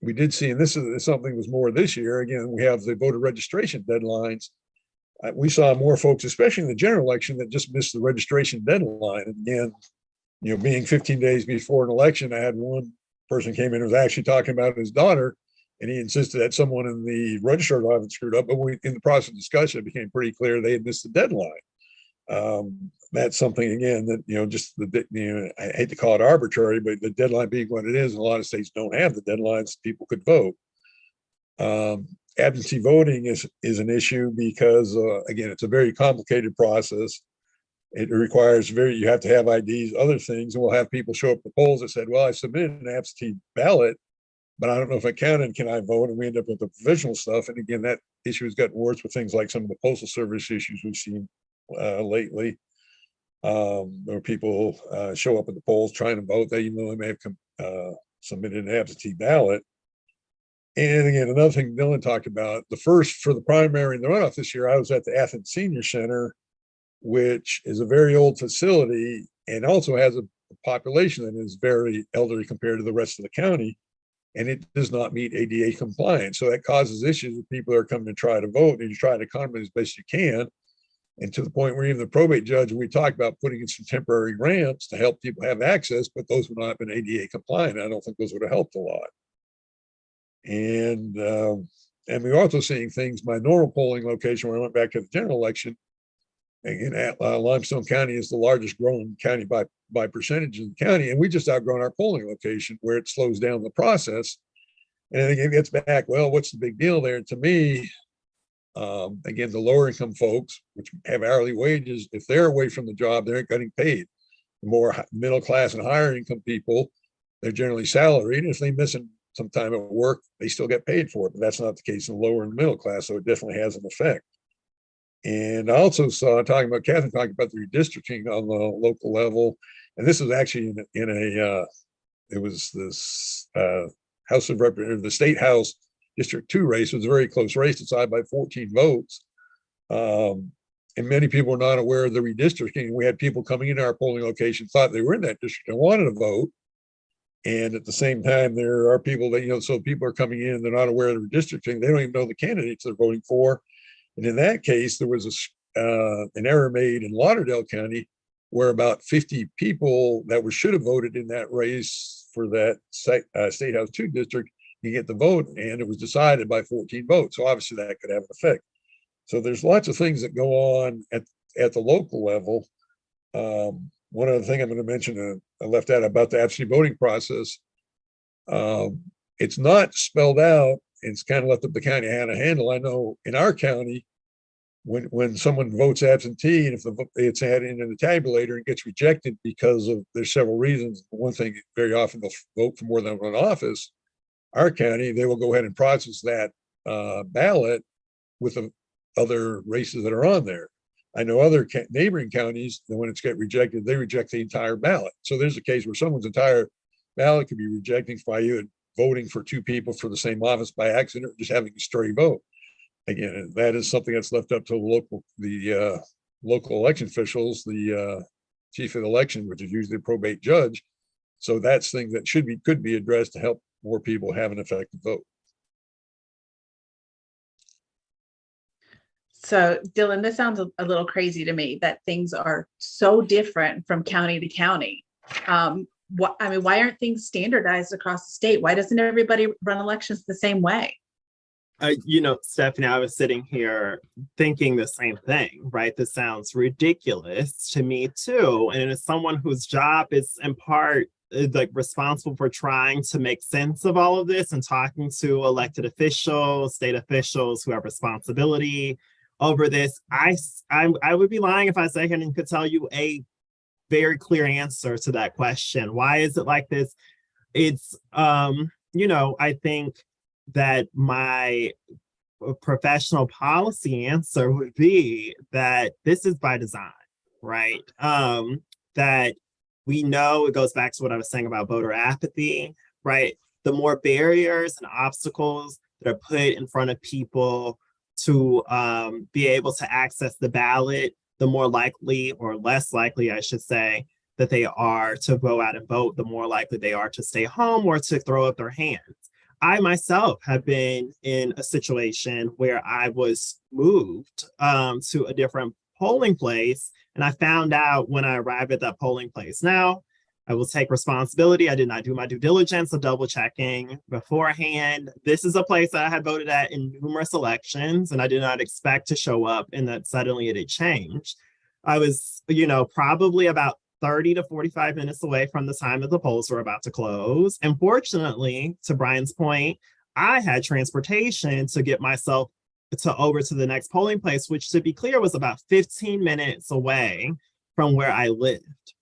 E: We did see, and this is something that was more this year, again, we have the voter registration deadlines. We saw more folks, especially in the general election, that just missed the registration deadline. And again, being 15 days before an election, I had one person came in and was actually talking about his daughter, and he insisted that someone in the registrar's office screwed up. But in the process of discussion, it became pretty clear they had missed the deadline. That's something, again, that, just I hate to call it arbitrary, but the deadline being what it is, and a lot of states don't have the deadlines, people could vote. Absentee voting is an issue because, again, it's a very complicated process. It requires you have to have IDs, other things, and we'll have people show up at the polls that said, well, I submitted an absentee ballot, but I don't know if I counted, can I vote? And we end up with the provisional stuff. And again, that issue has gotten worse with things like some of the postal service issues we've seen lately, where people show up at the polls trying to vote, even though they may have submitted an absentee ballot. And again, another thing Dillon talked about, for the primary and the runoff this year, I was at the Athens Senior Center, which is a very old facility and also has a population that is very elderly compared to the rest of the county, and it does not meet ADA compliance. So that causes issues with people that are coming to try to vote, and you try to accommodate as best you can. And to the point where even the probate judge, we talked about putting in some temporary ramps to help people have access, but those would not have been ADA compliant. I don't think those would have helped a lot. And we're also seeing things, my normal polling location, where I went back to the general election, again, Limestone County is the largest growing county by percentage in the county, and we just outgrown our polling location where it slows down the process. And I think it gets back, well, what's the big deal there? And to me, again, the lower income folks, which have hourly wages, if they're away from the job, they're getting paid. The more middle class and higher income people, they're generally salaried. If they miss some time at work, they still get paid for it. But that's not the case in the lower and middle class, so it definitely has an effect. And I also saw, talking about Kathryn, talking about the redistricting on the local level, and this was actually it was this House of Representatives, the State House District 2 race. It was a very close race, decided by 14 votes. And many people were not aware of the redistricting. We had people coming into our polling location, thought they were in that district and wanted to vote. And at the same time, there are people that, so people are coming in, they're not aware of the redistricting. They don't even know the candidates they're voting for. And in that case, there was an error made in Lauderdale County where about 50 people that should have voted in that race for that State House 2 district you get the vote, and it was decided by 14 votes. So obviously that could have an effect. So there's lots of things that go on at the local level. One other thing I'm going to mention, I left out about the absentee voting process. It's not spelled out. It's kind of left up the county how to handle. I know in our county, when someone votes absentee, and if it's added into the tabulator and gets rejected because of, there's several reasons. One thing, very often they'll vote for more than one office. Our county, they will go ahead and process that ballot with the other races that are on there. I know other neighboring counties, when it's get rejected, they reject the entire ballot. So there's a case where someone's entire ballot could be rejected by you and voting for two people for the same office by accident, or just having a stray vote. Again, that is something that's left up to the local election officials, the chief of the election, which is usually the probate judge. So that's things that could be addressed to help more people have an effective vote.
B: So, Dillon, this sounds a little crazy to me that things are so different from county to county. Why aren't things standardized across the state? Why doesn't everybody run elections the same way?
C: Stephanie, I was sitting here thinking the same thing, right? This sounds ridiculous to me too. And as someone whose job is in part responsible for trying to make sense of all of this and talking to elected officials, state officials who have responsibility over this, I would be lying if I say I could tell you a very clear answer to that question. Why is it like this? It's I think that my professional policy answer would be that this is by design, right? That we know it goes back to what I was saying about voter apathy, right? The more barriers and obstacles that are put in front of people to be able to access the ballot, the more likely, or less likely, I should say, that they are to go out and vote, the more likely they are to stay home or to throw up their hands. I myself have been in a situation where I was moved to a different polling place, and I found out when I arrived at that polling place. Now, I will take responsibility. I did not do my due diligence of double checking beforehand. This is a place that I had voted at in numerous elections, and I did not expect to show up and that suddenly it had changed. I was, probably about 30 to 45 minutes away from the time that the polls were about to close. And fortunately, to Bryan's point, I had transportation to get myself over to the next polling place, which, to be clear, was about 15 minutes away from where I lived.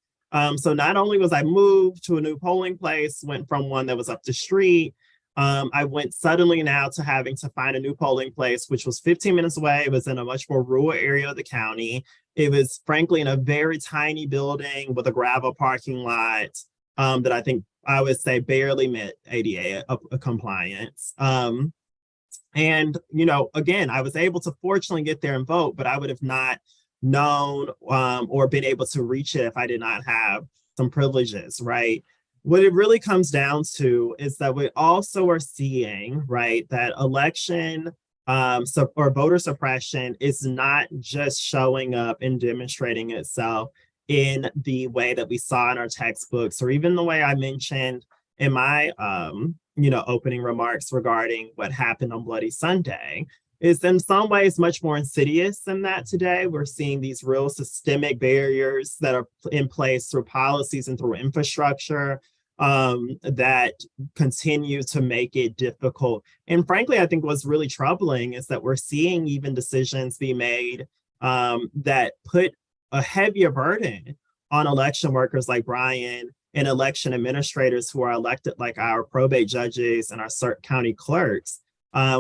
C: So not only was I moved to a new polling place, went from one that was up the street, I went suddenly now to having to find a new polling place, which was 15 minutes away. It was in a much more rural area of the county. It was frankly in a very tiny building with a gravel parking lot that I think I would say barely met ADA compliance. And, again, I was able to fortunately get there and vote, but I would have not known or been able to reach it if I did not have some privileges, right? What it really comes down to is that we also are seeing, right, that election or voter suppression is not just showing up and demonstrating itself in the way that we saw in our textbooks, or even the way I mentioned in my, opening remarks regarding what happened on Bloody Sunday. Is in some ways much more insidious than that today. We're seeing these real systemic barriers that are in place through policies and through infrastructure that continue to make it difficult. And frankly, I think what's really troubling is that we're seeing even decisions be made that put a heavier burden on election workers like Bryan and election administrators who are elected, like our probate judges and our county clerks.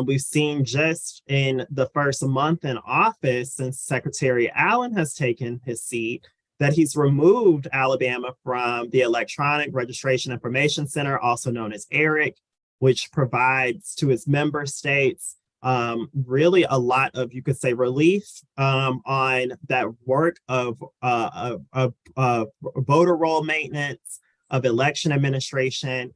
C: We've seen just in the first month in office since Secretary Allen has taken his seat, that he's removed Alabama from the Electronic Registration Information Center, also known as ERIC, which provides to its member states really a lot of, you could say, relief on that work of voter roll maintenance, of election administration.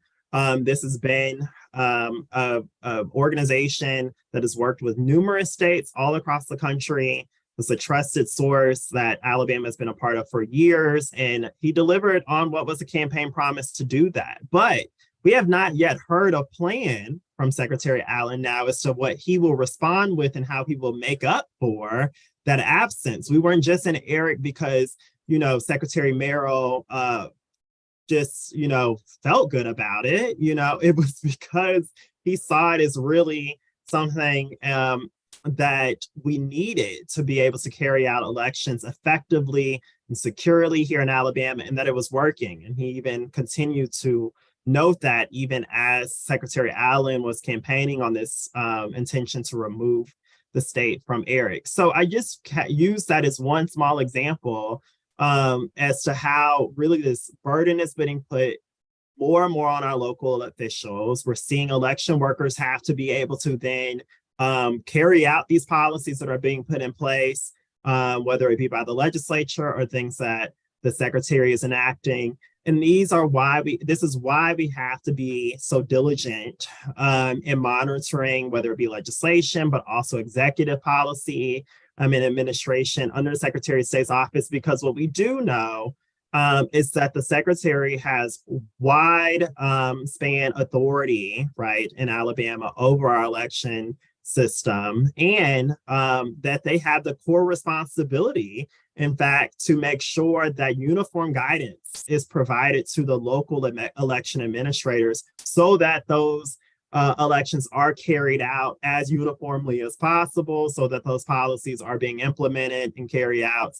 C: This has been an organization that has worked with numerous states all across the country. It's a trusted source that Alabama has been a part of for years, and he delivered on what was a campaign promise to do that. But we have not yet heard a plan from Secretary Allen now as to what he will respond with and how he will make up for that absence. We weren't just in ERIC because, Secretary Merrill just, felt good about it. It was because he saw it as really something that we needed to be able to carry out elections effectively and securely here in Alabama, and that it was working. And he even continued to note that even as Secretary Allen was campaigning on this intention to remove the state from ERIC. So I just use that as one small example as to how really this burden is being put more and more on our local officials. We're seeing election workers have to be able to then carry out these policies that are being put in place, whether it be by the legislature or things that the secretary is enacting. And this is why we have to be so diligent in monitoring, whether it be legislation, but also executive policy and administration under the Secretary of State's office, because what we do know is that the secretary has wide span authority, right, in Alabama over our election system, and that they have the core responsibility, in fact, to make sure that uniform guidance is provided to the local election administrators so that those elections are carried out as uniformly as possible, so that those policies are being implemented and carried out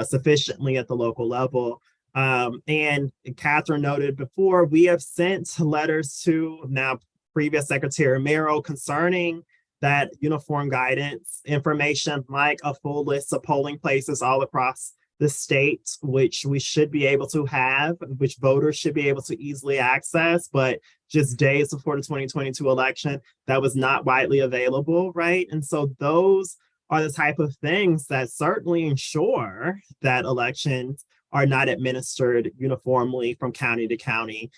C: sufficiently at the local level. And Kathryn noted before, we have sent letters to now previous Secretary Merrill concerning that uniform guidance information, like a full list of polling places all across the state, which we should be able to have, which voters should be able to easily access, but just days before the 2022 election, that was not widely available, right? And so those are the type of things that certainly ensure that elections are not administered uniformly from county to county.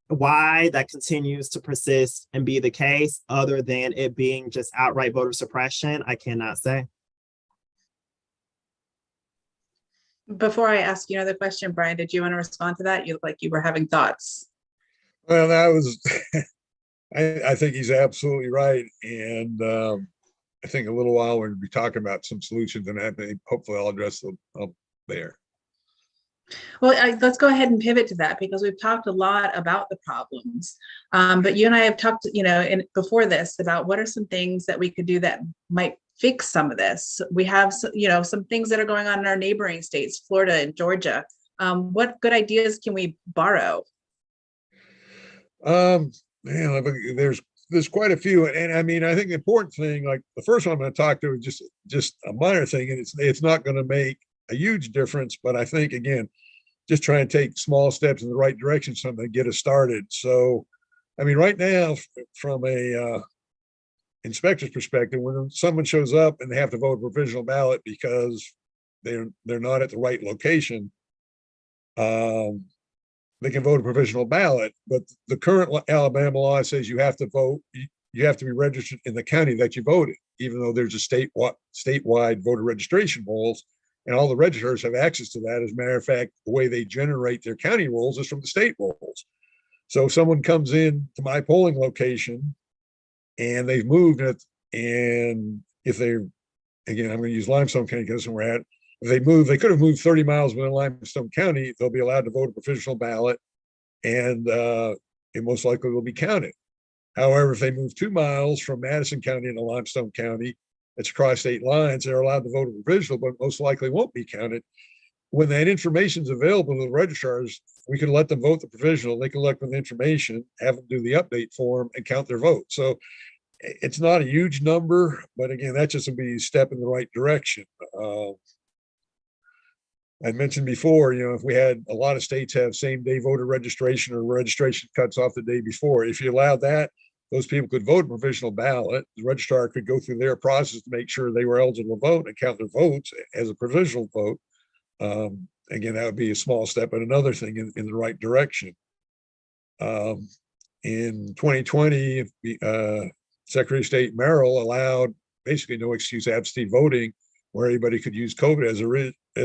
C: Why that continues to persist and be the case, other than it being just outright voter suppression, I cannot say.
B: Before I ask you another question, Bryan, did you want to respond to that? You look like you were having thoughts.
E: Well, that was, I think he's absolutely right. And I think a little while we're going to be talking about some solutions, and I think hopefully I'll address them up there.
B: Well, let's go ahead and pivot to that, because we've talked a lot about the problems. But you and I have talked, before this about what are some things that we could do that might fix some of this. We have, some things that are going on in our neighboring states, Florida and Georgia. What good ideas can we borrow? Man, there's quite a few, and I mean, I think the important thing, like the first one I'm going to talk to, is just a minor thing, and it's not going to make a huge difference, but I think, again, just try and take small steps in the right direction, something to get us started. So, I mean, right now, from a inspector's perspective, when someone shows up and they have to vote a provisional ballot because they're not at the right location, they can vote a provisional ballot, but the current Alabama law says you have to vote, you have to be registered in the county that you voted, even though there's a statewide voter registration rolls. And all the registrars have access to that. As a matter of fact, the way they generate their county rolls is from the state rolls. So if someone comes in to my polling location and they've moved it, and if they're, again, I'm going to use Limestone County because that's where we're at. If they move, they could have moved 30 miles within Limestone County, they'll be allowed to vote a provisional ballot, and it most likely will be counted. However, if they move 2 miles from Madison County into Limestone County, it's across state lines, they're allowed to vote a provisional, but most likely won't be counted. When that information is available to the registrars, we can let them vote the provisional. They can collect the information, have them do the update form, and count their vote. So it's not a huge number, but again, that's just a step in the right direction. I mentioned before, if we had, a lot of states have same day voter registration, or registration cuts off the day before. If you allowed that, those people could vote a provisional ballot. The registrar could go through their process to make sure they were eligible to vote and count their votes as a provisional vote. Again, that would be a small step, but another thing in the right direction. In 2020, Secretary of State Merrill allowed basically no excuse absentee voting, where anybody could use COVID as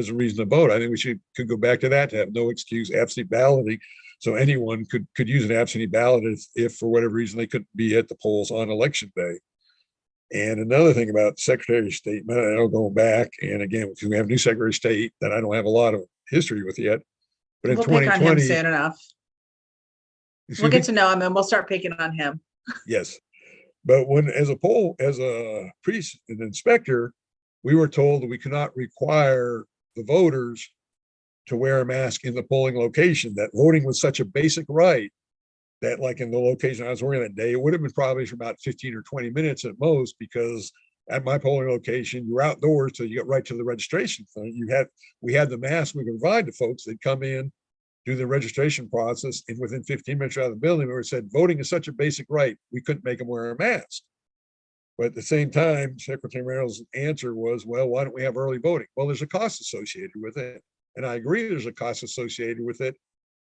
B: a reason to vote. I think we could go back to that, to have no excuse absentee balloting. So anyone could use an absentee ballot if for whatever reason they couldn't be at the polls on election day. And another thing about Secretary of State, I know going back, and again, we have a new Secretary of State that I don't have a lot of history with yet, but in 2020, pick on him soon enough. We'll get to know him and we'll start picking on him.
E: Yes, but as a priest and inspector, we were told that we could not require the voters to wear a mask in the polling location, that voting was such a basic right that, like in the location I was working that day, it would have been probably for about 15 or 20 minutes at most, because at my polling location, you're outdoors till you get right to the registration thing. We had the mask we could provide to folks. They'd come in, do the registration process, and within 15 minutes out of the building, we said voting is such a basic right, we couldn't make them wear a mask. But at the same time, Secretary Merrill's answer was, well, why don't we have early voting? Well, there's a cost associated with it. And I agree there's a cost associated with it,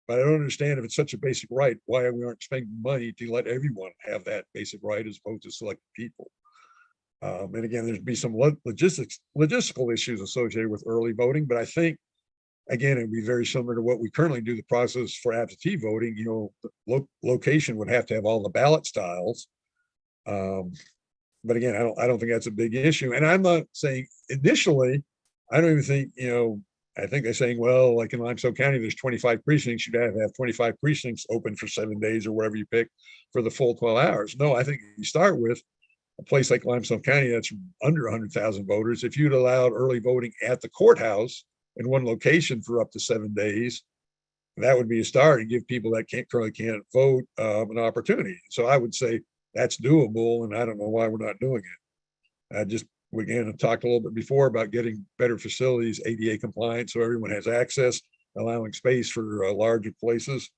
E: but I don't understand, if it's such a basic right, why we aren't spending money to let everyone have that basic right as opposed to select people. And again, there'd be some logistical issues associated with early voting, but I think, again, it'd be very similar to what we currently do the process for absentee voting. The location would have to have all the ballot styles. But again, I don't think that's a big issue. And I'm not saying initially, I don't even think, I think they're saying, well, like in Limestone County, there's 25 precincts. You'd have 25 precincts open for 7 days or whatever you pick for the full 12 hours. No, I think you start with a place like Limestone County that's under 100,000 voters. If you'd allowed early voting at the courthouse in one location for up to 7 days, that would be a start, and give people that currently can't vote an opportunity. So I would say that's doable, and I don't know why we're not doing it. I just, again, I talked a little bit before about getting better facilities, ADA compliant, so everyone has access, allowing space for larger places.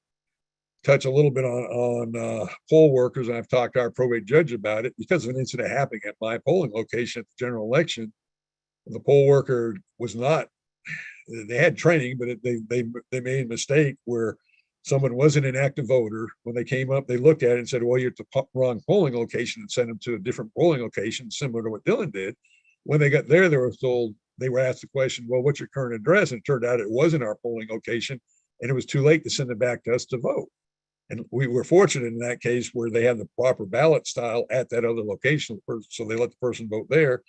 E: Touch a little bit on poll workers. I've talked to our probate judge about it because of an incident happening at my polling location at the general election. The poll worker was not, they had training, but they made a mistake where someone wasn't an active voter. When they came up, they looked at it and said, well, you're at the wrong polling location, and sent them to a different polling location, similar to what Dillon did. When they got there, they were told, they were asked the question, well, what's your current address? And it turned out it wasn't our polling location, and it was too late to send it back to us to vote. And we were fortunate in that case where they had the proper ballot style at that other location, so they let the person vote there.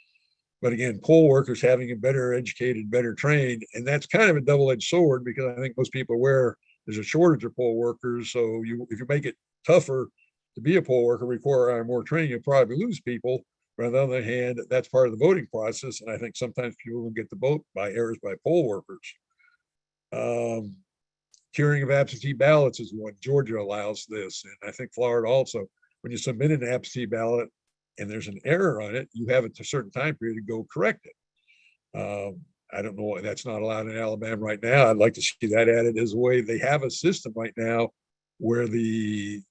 E: But again, poll workers having a better educated, better trained, and that's kind of a double-edged sword, because I think most people are aware there's a shortage of poll workers. So if you make it tougher to be a poll worker, require more training, you'll probably lose people. But on the other hand, that's part of the voting process. And I think sometimes people will get the vote by errors by poll workers. Curing of absentee ballots is one. Georgia allows this. And I think Florida also, when you submit an absentee ballot and there's an error on it, you have it to a certain time period to go correct it. I don't know why that's not allowed in Alabama right now. I'd like to see that added as a way. They have a system right now where the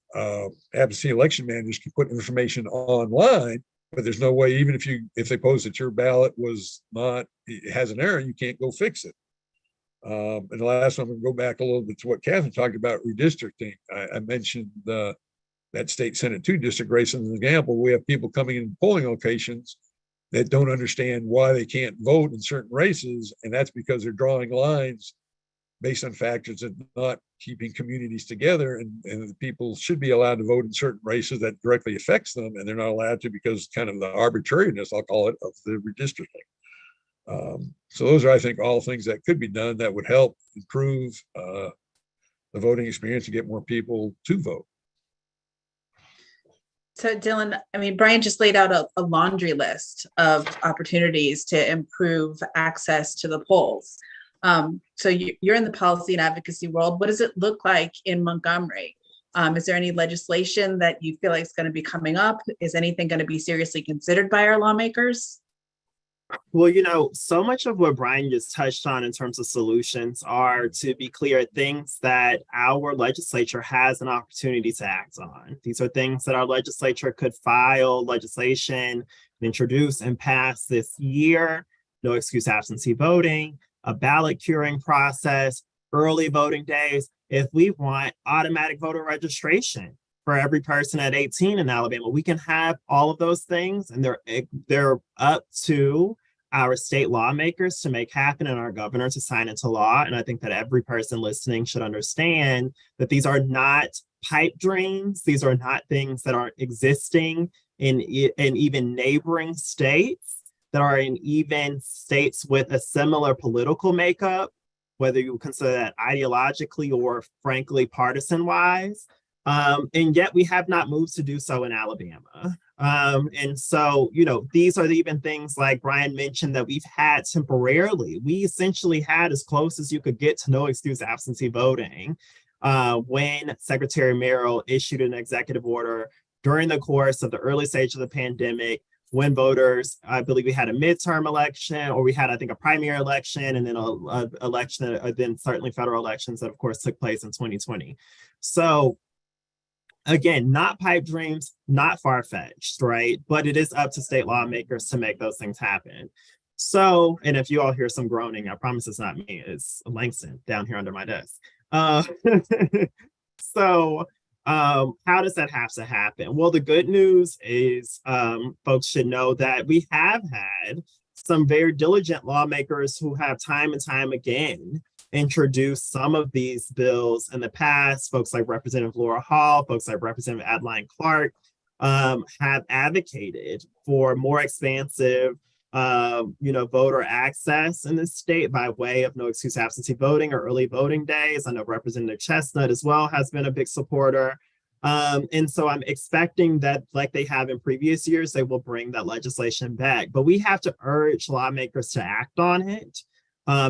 E: absentee election managers can put information online, but there's no way, even if they post that your ballot it has an error, you can't go fix it. And the last one, I'm going to go back a little bit to what Kathryn talked about, redistricting. I mentioned that state Senate 2 district race as an example. We have people coming in polling locations that don't understand why they can't vote in certain races. And that's because they're drawing lines based on factors that not keeping communities together. And the people should be allowed to vote in certain races that directly affects them. And they're not allowed to because kind of the arbitrariness, I'll call it, of the redistricting. So those are, I think, all things that could be done that would help improve the voting experience and get more people to vote.
B: So Dillon, I mean, Bryan just laid out a laundry list of opportunities to improve access to the polls. So you're in the policy and advocacy world. What does it look like in Montgomery? Is there any legislation that you feel like is going to be coming up? Is anything going to be seriously considered by our lawmakers?
C: Well, so much of what Bryan just touched on in terms of solutions are, to be clear, things that our legislature has an opportunity to act on. These are things that our legislature could file legislation, introduce and pass this year. No excuse absentee voting, a ballot curing process, early voting days. If we want automatic voter registration for every person at 18 in Alabama, we can have all of those things, and they're up to our state lawmakers to make happen and our governor to sign into law. And I think that every person listening should understand that these are not pipe dreams. These are not things that aren't existing in even neighboring states, that are in even states with a similar political makeup, whether you consider that ideologically or frankly partisan wise. And yet we have not moved to do so in Alabama. And so, these are even things like Bryan mentioned that we've had temporarily. We essentially had as close as you could get to no excuse absentee voting when Secretary Merrill issued an executive order during the course of the early stage of the pandemic, when voters, I believe we had a midterm election, or we had, I think, a primary election, and then an election, then certainly federal elections that, of course, took place in 2020. So again, not pipe dreams, not far-fetched, right? But it is up to state lawmakers to make those things happen. So, and if you all hear some groaning, I promise it's not me, it's Langston down here under my desk. So how does that have to happen? Well, the good news is folks should know that we have had some very diligent lawmakers who have time and time again introduced some of these bills in the past. Folks like Representative Laura Hall, folks like Representative Adeline Clark have advocated for more expansive voter access in the state by way of no excuse absentee voting or early voting days. I know Representative Chestnut as well has been a big supporter. And so I'm expecting that, like they have in previous years, they will bring that legislation back. But we have to urge lawmakers to act on it.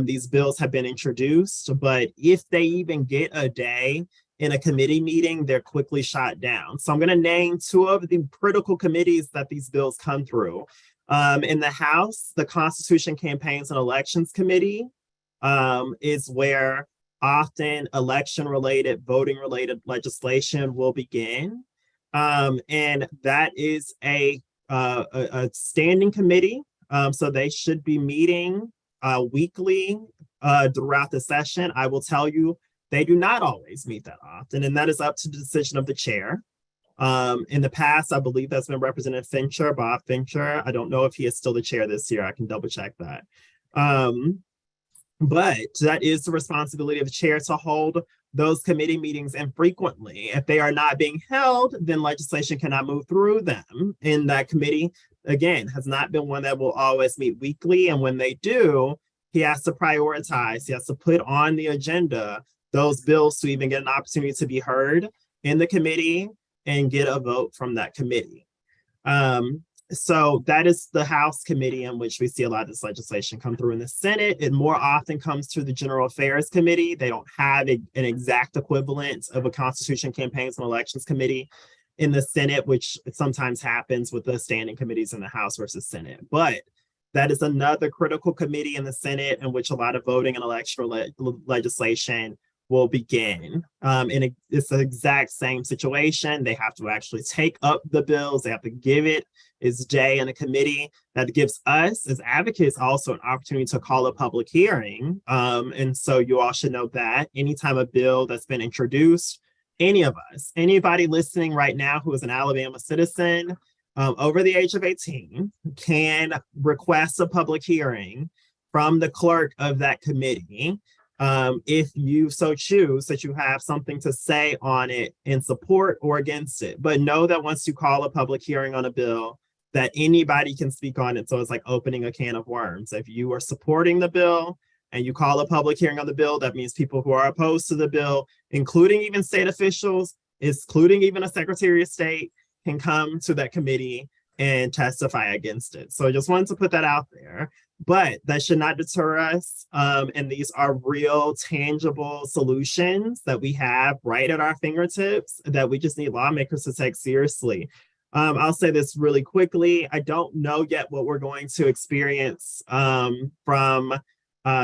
C: These bills have been introduced, but if they even get a day in a committee meeting, they're quickly shot down. So I'm going to name two of the critical committees that these bills come through. In the House, the Constitution, Campaigns, and Elections Committee is where often election-related, voting-related legislation will begin. And that is a standing committee. So they should be meeting weekly throughout the session. I will tell you, they do not always meet that often, and that is up to the decision of the chair. In the past, I believe that's been Representative Fincher, Bob Fincher. I don't know if he is still the chair this year. I can double check that. But that is the responsibility of the chair to hold those committee meetings infrequently. If they are not being held, then legislation cannot move through them. And that committee, again, has not been one that will always meet weekly. And when they do, he has to prioritize, he has to put on the agenda those bills to even get an opportunity to be heard in the committee and get a vote from that committee. So that is the House committee in which we see a lot of this legislation come through. In the Senate, it more often comes through the General Affairs Committee. They don't have an exact equivalent of a Constitution, Campaigns, and Elections Committee in the Senate, which sometimes happens with the standing committees in the House versus Senate. But that is another critical committee in the Senate in which a lot of voting and election legislation will begin. And it's the exact same situation. They have to actually take up the bills. They have to give it its day in a committee. That gives us as advocates also an opportunity to call a public hearing. And so you all should know that anytime a bill that's been introduced, any of us, anybody listening right now who is an Alabama citizen over the age of 18 can request a public hearing from the clerk of that committee. If you so choose that you have something to say on it in support or against it. But know that once you call a public hearing on a bill, that anybody can speak on it. So it's like opening a can of worms. If you are supporting the bill and you call a public hearing on the bill, that means people who are opposed to the bill, including even state officials, including even a Secretary of State, can come to that committee and testify against it. So I just wanted to put that out there. But that should not deter us. And these are real, tangible solutions that we have right at our fingertips that we just need lawmakers to take seriously. I'll say this really quickly. I don't know yet what we're going to experience from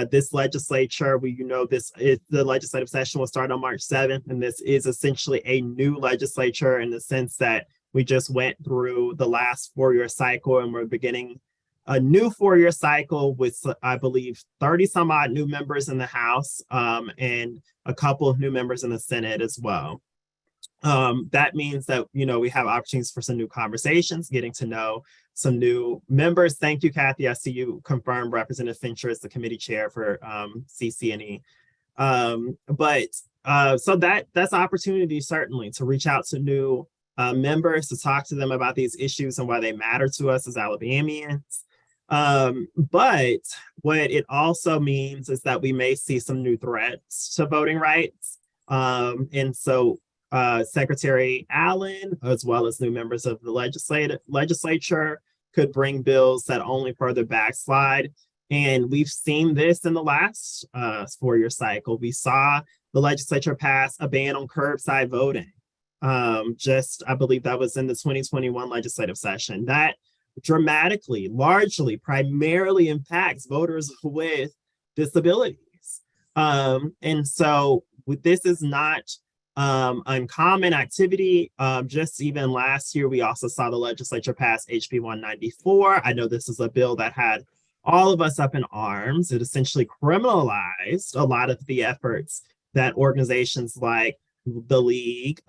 C: this legislature. The legislative session will start on March 7th, and this is essentially a new legislature in the sense that we just went through the last four-year cycle and we're beginning a new four-year cycle with, I believe, 30 some odd new members in the House and a couple of new members in the Senate as well. That means that, we have opportunities for some new conversations, getting to know some new members. Thank you, Kathy. I see you confirmed Representative Fincher is the committee chair for CC&E. So that's opportunity certainly to reach out to new members, to talk to them about these issues and why they matter to us as Alabamians. But what it also means is that we may see some new threats to voting rights. And so Secretary Allen, as well as new members of the legislature, could bring bills that only further backslide. And we've seen this in the last four-year cycle. We saw the legislature pass a ban on curbside voting. I believe that was in the 2021 legislative session. That dramatically, largely, primarily impacts voters with disabilities. And so this is not uncommon activity. Just even last year, we also saw the legislature pass HB 194. I know this is a bill that had all of us up in arms. It essentially criminalized a lot of the efforts that organizations like the League,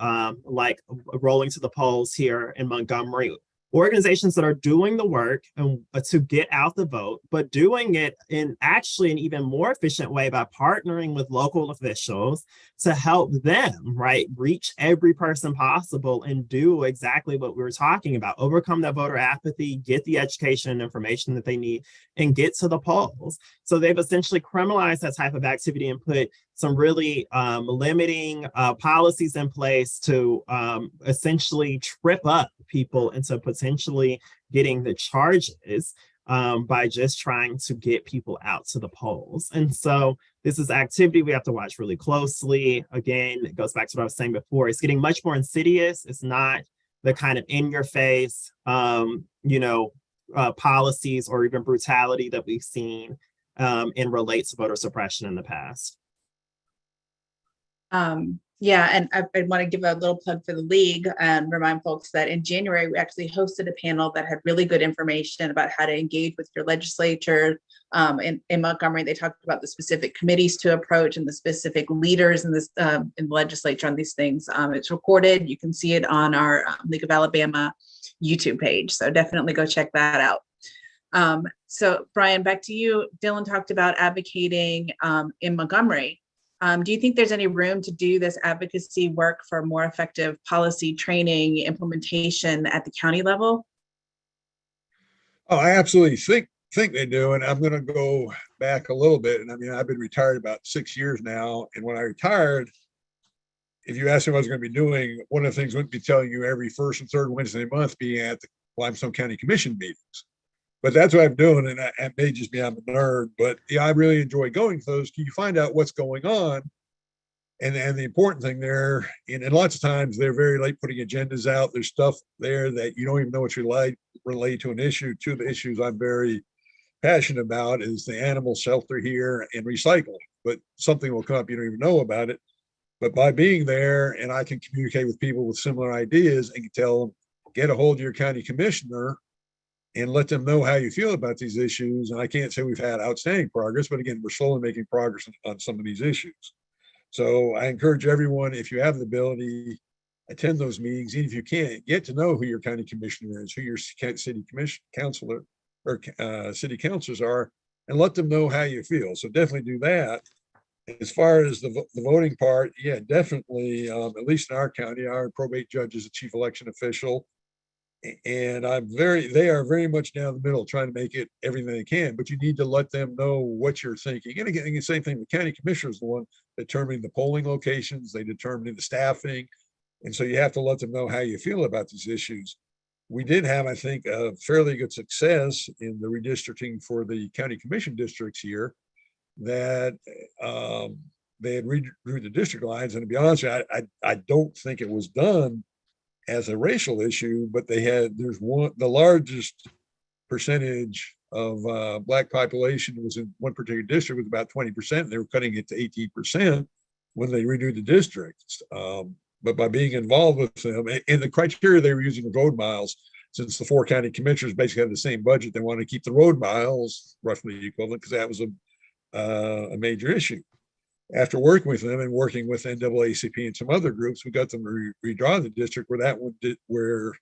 C: like Rolling to the Polls here in Montgomery, organizations that are doing the work to get out the vote, but doing it in actually an even more efficient way by partnering with local officials to help them, reach every person possible and do exactly what we were talking about, overcome that voter apathy, get the education and information that they need, and get to the polls. So they've essentially criminalized that type of activity and put some really limiting policies in place to essentially trip up people into potentially getting the charges by just trying to get people out to the polls. And so This is activity we have to watch really closely. Again, it goes back to what I was saying before. It's getting much more insidious. It's not the kind of in-your-face, policies or even brutality that we've seen and relates to voter suppression in the past.
B: Yeah, and I want to give a little plug for the league and remind folks that in January, we actually hosted a panel that had really good information about how to engage with your legislature. In Montgomery, they talked about the specific committees to approach and the specific leaders in this in the legislature on these things. It's recorded. You can see it on our League of Alabama YouTube page. So definitely go check that out. So Bryan, back to you. Dillon talked about advocating in Montgomery. Do you think there's any room to do this advocacy work for more effective policy training, implementation at the county level?
E: Oh, I absolutely think they do. And I'm going to go back a little bit. And I mean, I've been retired about 6 years now. And when I retired, if you asked me what I was going to be doing, one of the things I wouldn't be telling you every first and third Wednesday of the month being at the Limestone County Commission meetings. But that's what I'm doing, and it may just be I'm a nerd, but yeah, I really enjoy going to those. You find out what's going on, and the important thing there, and lots of times they're very late putting agendas out. There's stuff there that you don't even know what's related to an issue. Two of the issues I'm very passionate about is the animal shelter here and recycling. But something will come up, you don't even know about it. But by being there, and I can communicate with people with similar ideas and can tell them, get a hold of your county commissioner and let them know how you feel about these issues. And I can't say we've had outstanding progress, but again, we're slowly making progress on some of these issues. So I encourage everyone, if you have the ability, attend those meetings. Even if you can't, get to know who your county commissioner is, who your city commission councilor or city councilors are, and let them know how you feel. So definitely do that. As far as the voting part, yeah, definitely, at least in our county, our probate judge is the chief election official. And they are very much down the middle trying to make it everything they can, but you need to let them know what you're thinking. And again, the same thing, the county commissioner is the one determining the polling locations, they determine the staffing. And so you have to let them know how you feel about these issues. We did have, I think, a fairly good success in the redistricting for the county commission districts here that they had redrew the district lines. And to be honest with you, I don't think it was done as a racial issue, but the largest percentage of Black population was in one particular district with about 20%. They were cutting it to 18% when they renewed the districts. But by being involved with them, and the criteria they were using with road miles, since the 4 county commissioners basically had the same budget, they wanted to keep the road miles roughly equivalent because that was a major issue. After working with them and working with NAACP and some other groups, we got them to redraw the district where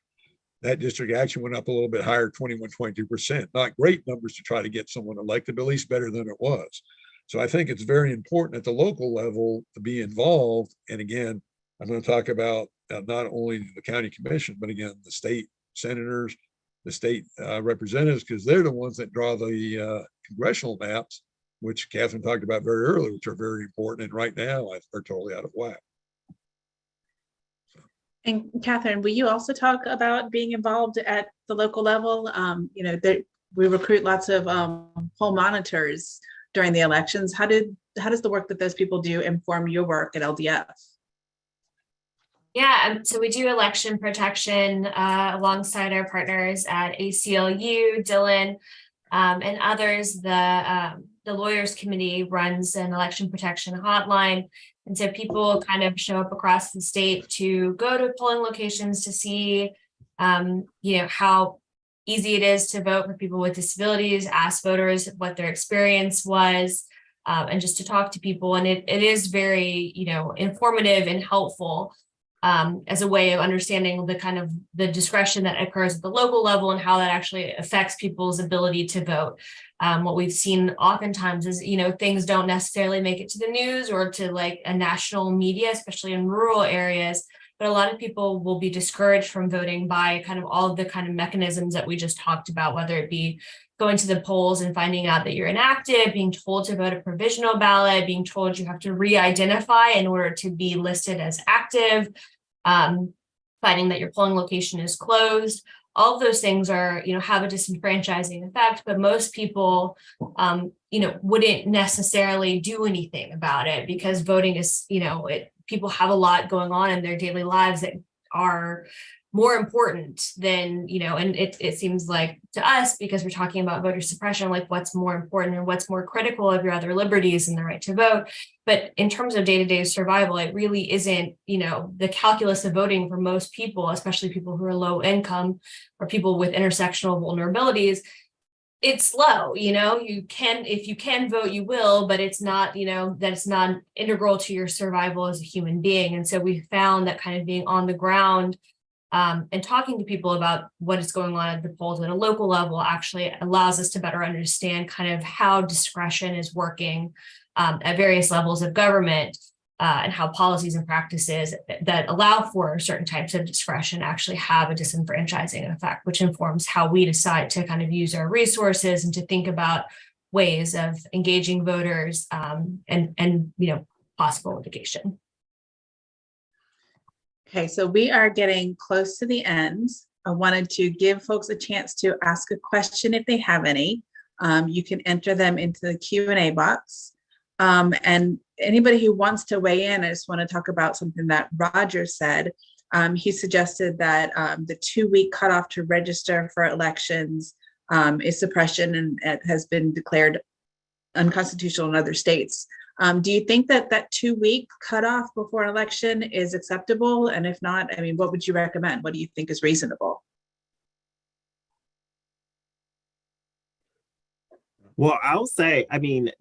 E: that district actually went up a little bit higher, 21, 22%. Not great numbers to try to get someone elected, but at least better than it was. So I think it's very important at the local level to be involved. And again, I'm going to talk about not only the county commission, but again, the state senators, the state representatives, because they're the ones that draw the congressional maps, which Kathryn talked about very early, which are very important. And right now are totally out of whack.
B: And Kathryn, will you also talk about being involved at the local level? We recruit lots of poll monitors during the elections. How does the work that those people do inform your work at LDF?
D: Yeah, so we do election protection alongside our partners at ACLU, Dillon, and others. The Lawyers Committee runs an election protection hotline. And so people kind of show up across the state to go to polling locations to see, how easy it is to vote for people with disabilities, ask voters what their experience was, and just to talk to people. And it is very, informative and helpful as a way of understanding the discretion that occurs at the local level and how that actually affects people's ability to vote. What we've seen oftentimes is, things don't necessarily make it to the news or to like a national media, especially in rural areas. But a lot of people will be discouraged from voting by kind of all of the kind of mechanisms that we just talked about, whether it be going to the polls and finding out that you're inactive, being told to vote a provisional ballot, being told you have to re-identify in order to be listed as active, finding that your polling location is closed. all of those things are, have a disenfranchising effect, but most people, wouldn't necessarily do anything about it because voting is, people have a lot going on in their daily lives that are more important than, and it seems like to us, because we're talking about voter suppression, like what's more important and what's more critical of your other liberties and the right to vote. But in terms of day-to-day survival, it really isn't, the calculus of voting for most people, especially people who are low income or people with intersectional vulnerabilities. It's low, if you can vote, you will, but it's not, that's not integral to your survival as a human being. And so we found that kind of being on the ground and talking to people about what is going on at the polls at a local level actually allows us to better understand kind of how discretion is working at various levels of government and how policies and practices that allow for certain types of discretion actually have a disenfranchising effect, which informs how we decide to kind of use our resources and to think about ways of engaging voters and possible litigation.
B: Okay, so we are getting close to the end. I wanted to give folks a chance to ask a question if they have any. You can enter them into the Q&A box. And anybody who wants to weigh in, I just want to talk about something that Roger said. He suggested that the 2-week cutoff to register for elections is suppression and it has been declared unconstitutional in other states. Do you think that 2-week cutoff before an election is acceptable? And if not, I mean, what would you recommend? What do you think is reasonable?
C: Well, I'll say, I mean,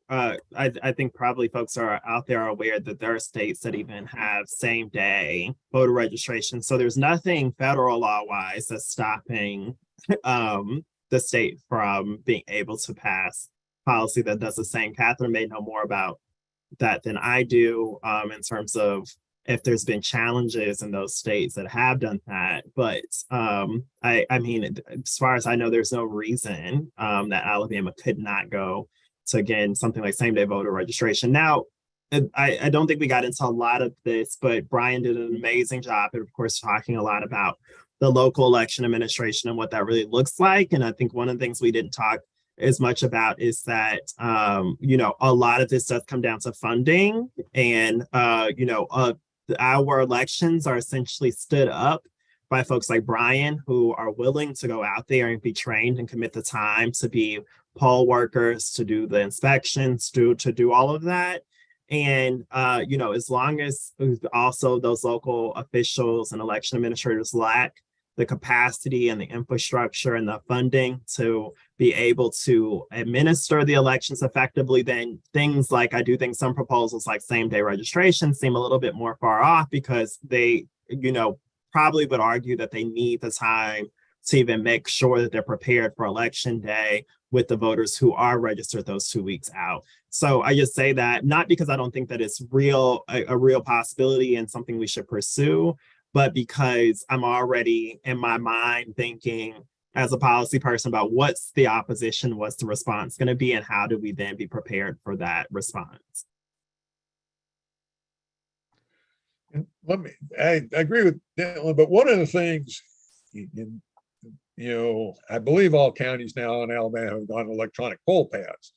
C: I think probably folks are out there are aware that there are states that even have same day voter registration. So there's nothing federal law wise that's stopping the state from being able to pass policy that does the same. Kathryn may know more about that than I do in terms of if there's been challenges in those states that have done that. But I mean, as far as I know, there's no reason that Alabama could not go to, again, something like same day voter registration. Now, I don't think we got into a lot of this, but Bryan did an amazing job, and of course, talking a lot about the local election administration and what that really looks like. And I think one of the things we didn't talk as much about is that, a lot of this does come down to funding, and, our elections are essentially stood up by folks like Bryan, who are willing to go out there and be trained and commit the time to be poll workers, to do the inspections, to do all of that. And, as long as also those local officials and election administrators lack the capacity and the infrastructure and the funding to be able to administer the elections effectively, then things like, I do think some proposals like same day registration seem a little bit more far off, because they, probably would argue that they need the time to even make sure that they're prepared for election day with the voters who are registered those 2 weeks out. So I just say that not because I don't think that it's a real possibility and something we should pursue, but because I'm already in my mind thinking as a policy person about what's the opposition, what's the response going to be, and how do we then be prepared for that response.
E: I agree with Dillon, but one of the things, I believe all counties now in Alabama have gone electronic poll pads.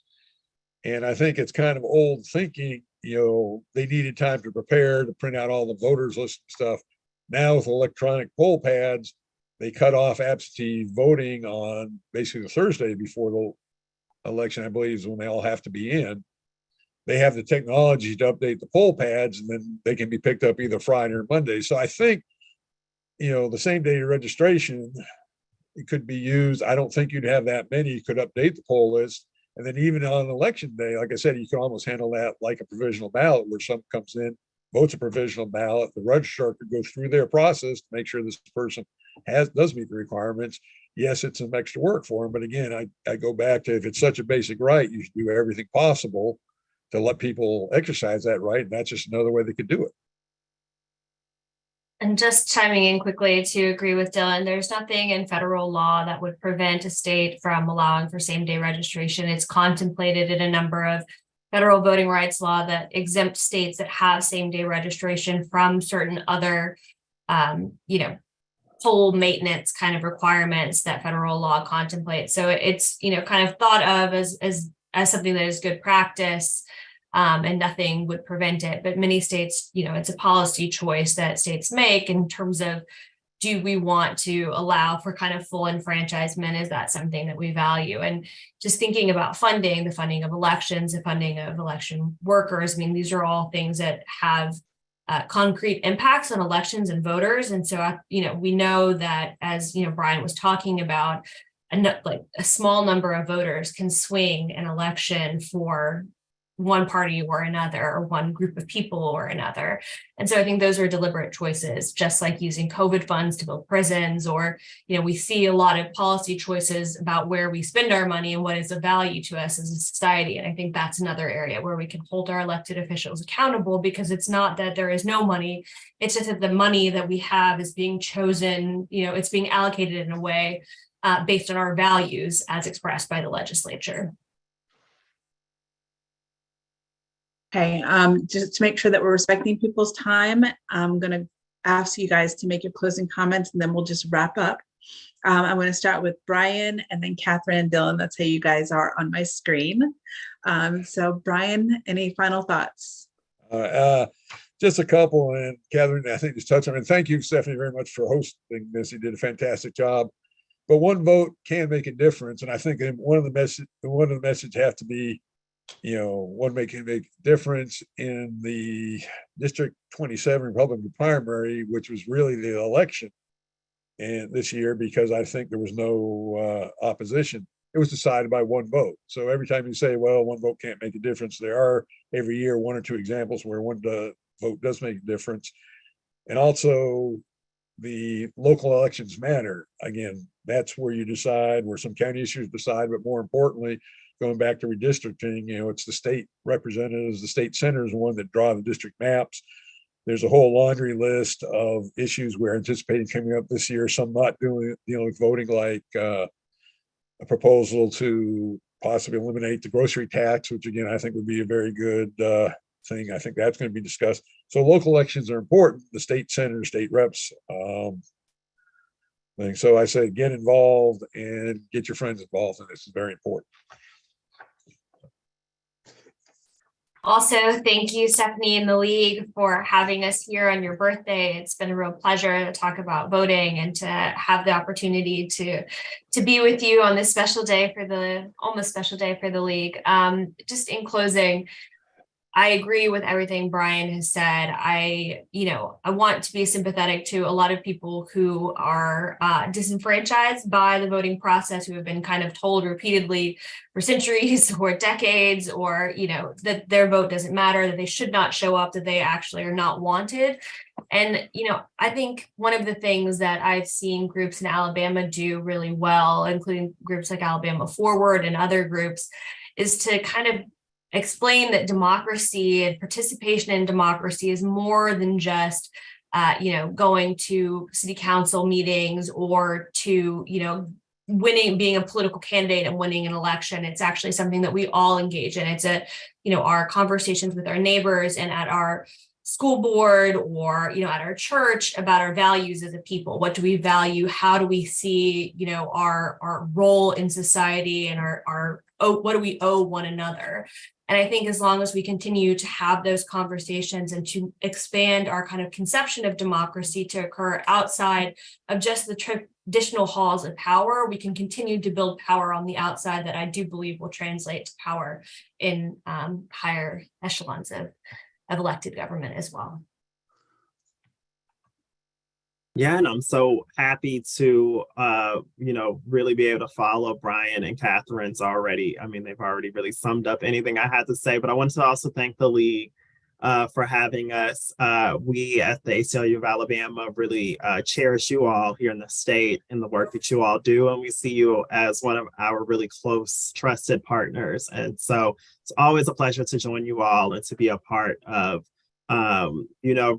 E: And I think it's kind of old thinking, they needed time to prepare, to print out all the voters list and stuff. Now with electronic poll pads, they cut off absentee voting on basically the Thursday before the election, I believe, is when they all have to be in. They have the technology to update the poll pads, and then they can be picked up either Friday or Monday. So I think, the same day registration, it could be used. I don't think you'd have that many. You could update the poll list. And then even on election day, like I said, you can almost handle that like a provisional ballot, where someone comes in, votes a provisional ballot. The registrar could go through their process to make sure this person does meet the requirements. Yes, it's some extra work for them. But again, I go back to, if it's such a basic right, you should do everything possible to let people exercise that right. And that's just another way they could do it.
D: And just chiming in quickly to agree with Dillon, there's nothing in federal law that would prevent a state from allowing for same-day registration. It's contemplated in a number of federal voting rights law that exempt states that have same-day registration from certain other, poll maintenance kind of requirements that federal law contemplates. So it's, kind of thought of as something that is good practice, and nothing would prevent it. But many states, it's a policy choice that states make in terms of, do we want to allow for kind of full enfranchisement? Is that something that we value? And just thinking about funding, the funding of elections, the funding of election workers, I mean, these are all things that have concrete impacts on elections and voters. And so, we know that, as, Bryan was talking about, a small number of voters can swing an election for one party or another, or one group of people or another. And so I think those are deliberate choices, just like using COVID funds to build prisons, or, we see a lot of policy choices about where we spend our money and what is of value to us as a society. And I think that's another area where we can hold our elected officials accountable, because it's not that there is no money, it's just that the money that we have is being chosen, it's being allocated in a way based on our values as expressed by the legislature.
B: Okay, just to make sure that we're respecting people's time, I'm going to ask you guys to make your closing comments, and then we'll just wrap up. I'm going to start with Bryan, and then Kathryn and Dillon. That's how you guys are on my screen. So Bryan, any final thoughts?
E: Just a couple, and Kathryn, I think just touch on it. And thank you, Stephanie, very much for hosting this. You did a fantastic job. But one vote can make a difference, and I think one of the message have to be, one can make a difference in the District 27 Republican primary, which was really the election and this year, because I think there was no opposition. It was decided by one vote. So every time you say, well, one vote can't make a difference, there are every year one or two examples where one vote does make a difference. And also, the local elections matter. Again, that's where you decide, where some county issues decide, but more importantly, going back to redistricting, it's the state representatives, the state senators, the one that draw the district maps. There's a whole laundry list of issues we're anticipating coming up this year, some not dealing with voting, like a proposal to possibly eliminate the grocery tax, which again, I think would be a very good thing. I think that's going to be discussed. So local elections are important, the state senators, state reps. So I say, get involved and get your friends involved, and this is very important.
D: Also, thank you, Stephanie and the League, for having us here on your birthday. It's been a real pleasure to talk about voting and to have the opportunity to be with you on this special day almost special day for the League. Just in closing, I agree with everything Bryan has said. I want to be sympathetic to a lot of people who are disenfranchised by the voting process, who have been kind of told repeatedly for centuries or decades, or, that their vote doesn't matter, that they should not show up, that they actually are not wanted. And, I think one of the things that I've seen groups in Alabama do really well, including groups like Alabama Forward and other groups, is to kind of explain that democracy and participation in democracy is more than just, going to city council meetings or to, being a political candidate and winning an election. It's actually something that we all engage in. It's our conversations with our neighbors and at our school board, or, at our church, about our values as a people. What do we value? How do we see, our role in society, and what do we owe one another? And I think as long as we continue to have those conversations and to expand our kind of conception of democracy to occur outside of just the traditional halls of power, we can continue to build power on the outside that I do believe will translate to power in higher echelons of elected government as well.
C: Yeah, and I'm so happy to, really be able to follow Bryan and Kathryn's already. I mean, they've already really summed up anything I had to say, but I wanted to also thank the League for having us. We at the ACLU of Alabama really cherish you all here in the state and the work that you all do. And we see you as one of our really close, trusted partners. And so it's always a pleasure to join you all and to be a part of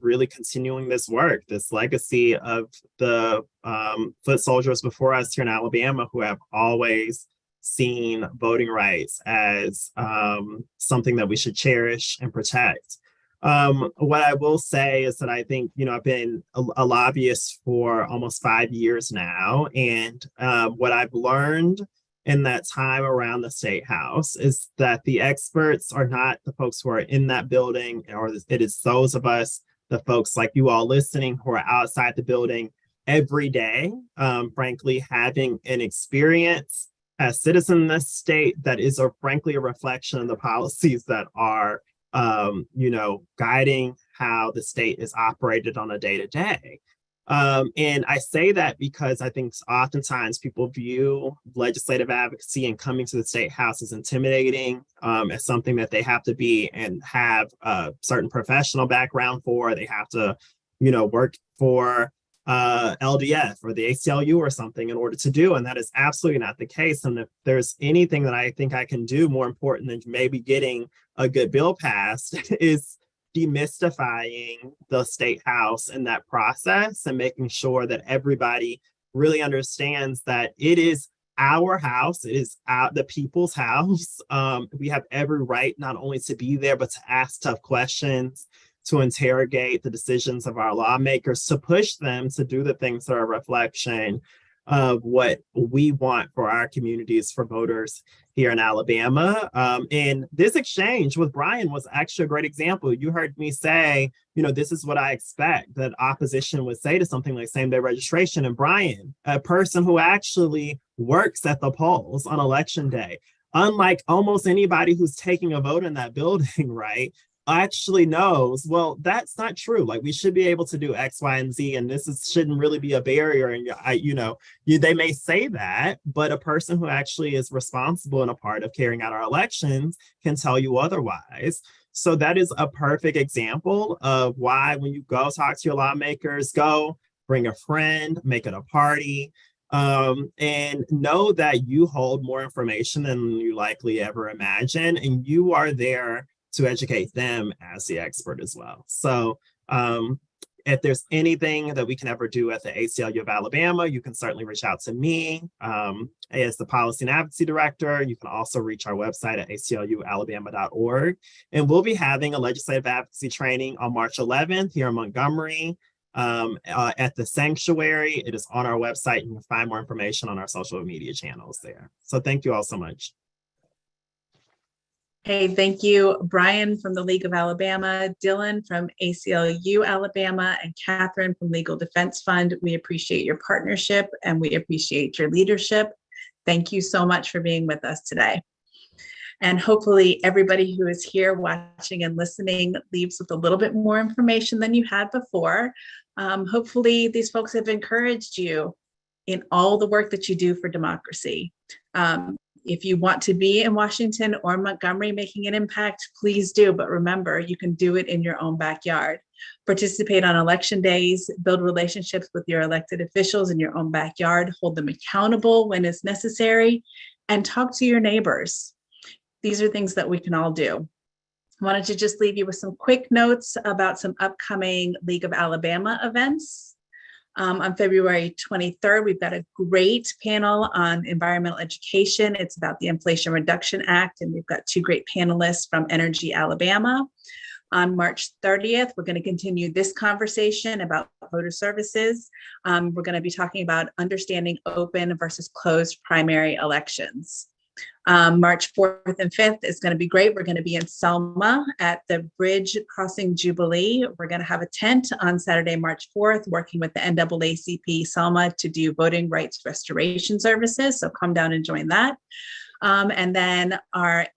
C: really continuing this work, this legacy of the foot soldiers before us here in Alabama, who have always seen voting rights as something that we should cherish and protect. What I will say is that I think, I've been a lobbyist for almost 5 years now. And what I've learned in that time around the State House is that the experts are not the folks who are in that building, or it is those of us, the folks like you all listening, who are outside the building every day, frankly, having an experience as citizens in this state that is, frankly, a reflection of the policies that are guiding how the state is operated on a day-to-day. And I say that because I think oftentimes people view legislative advocacy and coming to the State House as intimidating, as something that they have to be and have a certain professional background for. They have to, work for LDF or the ACLU or something in order to do. And that is absolutely not the case. And if there's anything that I think I can do more important than maybe getting a good bill passed is demystifying the State House in that process and making sure that everybody really understands that it is our house, it is the people's house. We have every right not only to be there, but to ask tough questions, to interrogate the decisions of our lawmakers, to push them to do the things that are a reflection of what we want for our communities, for voters here in Alabama. And this exchange with Bryan was actually a great example. You heard me say, this is what I expect that opposition would say to something like same-day registration. And Bryan, a person who actually works at the polls on election day, unlike almost anybody who's taking a vote in that building, right, actually knows, well, that's not true. Like, we should be able to do X, Y, and Z, and shouldn't really be a barrier. And they may say that, but a person who actually is responsible and a part of carrying out our elections can tell you otherwise. So that is a perfect example of why, when you go talk to your lawmakers, go bring a friend, make it a party, and know that you hold more information than you likely ever imagine, and you are there to educate them as the expert as well. So if there's anything that we can ever do at the ACLU of Alabama, you can certainly reach out to me as the Policy and Advocacy Director. You can also reach our website at aclualabama.org. And we'll be having a legislative advocacy training on March 11th here in Montgomery at the Sanctuary. It is on our website. You can find more information on our social media channels there. So thank you all so much.
B: Hey, thank you, Bryan from the League of Alabama, Dillon from ACLU Alabama, and Kathryn from Legal Defense Fund. We appreciate your partnership and we appreciate your leadership. Thank you so much for being with us today. And hopefully everybody who is here watching and listening leaves with a little bit more information than you had before. Hopefully these folks have encouraged you in all the work that you do for democracy. If you want to be in Washington or Montgomery making an impact, please do. But remember, you can do it in your own backyard. Participate on election days, build relationships with your elected officials in your own backyard, hold them accountable when it's necessary, and talk to your neighbors. These are things that we can all do. I wanted to just leave you with some quick notes about some upcoming League of Alabama events. On February 23rd, we've got a great panel on environmental education. It's about the Inflation Reduction Act, and we've got two great panelists from Energy Alabama. On March 30th, we're going to continue this conversation about voter services. We're going to be talking about understanding open versus closed primary elections. March 4th and 5th is going to be great. We're going to be in Selma at the Bridge Crossing Jubilee. We're going to have a tent on Saturday, March 4th, working with the NAACP Selma to do voting rights restoration services. So come down and join that. And then our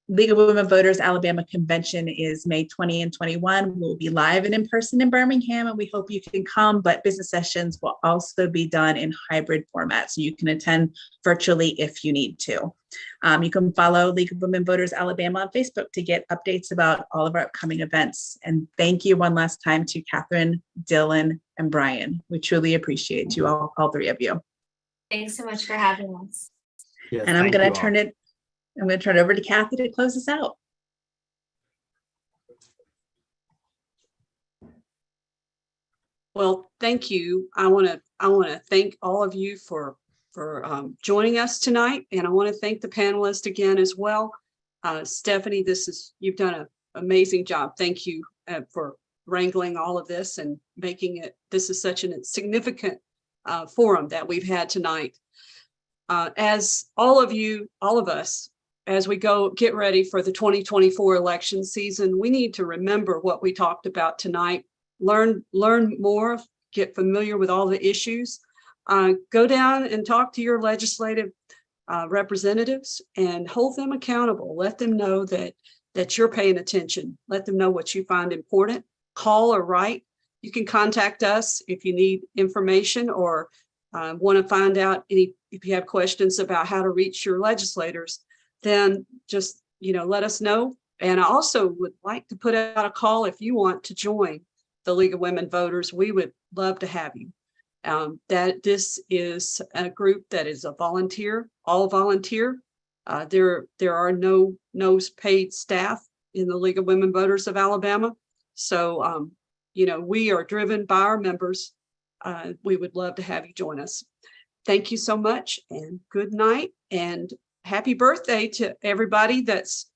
B: League of Women Voters Alabama Convention is May 20 and 21. We'll be live and in person in Birmingham, and we hope you can come, but business sessions will also be done in hybrid format, so you can attend virtually if you need to. You can follow League of Women Voters Alabama on Facebook to get updates about all of our upcoming events. And thank you one last time to Kathryn, Dillon, and Bryan. We truly appreciate you all three of you.
D: Thanks so much for having us.
C: Yes,
B: and I'm going to turn it over to Kathy to close us out.
A: Well, thank you. I want to thank all of you for joining us tonight, and I want to thank the panelists again as well. Stephanie, you've done amazing job. Thank you for wrangling all of this and making it, this is such a significant forum that we've had tonight. As all of us, as we go get ready for the 2024 election season, we need to remember what we talked about tonight, learn more, get familiar with all the issues, go down and talk to your legislative representatives and hold them accountable. Let them know that you're paying attention. Let them know what you find important. Call or write. You can contact us if you need information or want to find out if you have questions about how to reach your legislators, then just, let us know. And I also would like to put out a call if you want to join the League of Women Voters. We would love to have you. That this is a group that is a volunteer, all volunteer. There are no paid staff in the League of Women Voters of Alabama. So, we are driven by our members. We would love to have you join us. Thank you so much and good night and happy birthday to everybody that's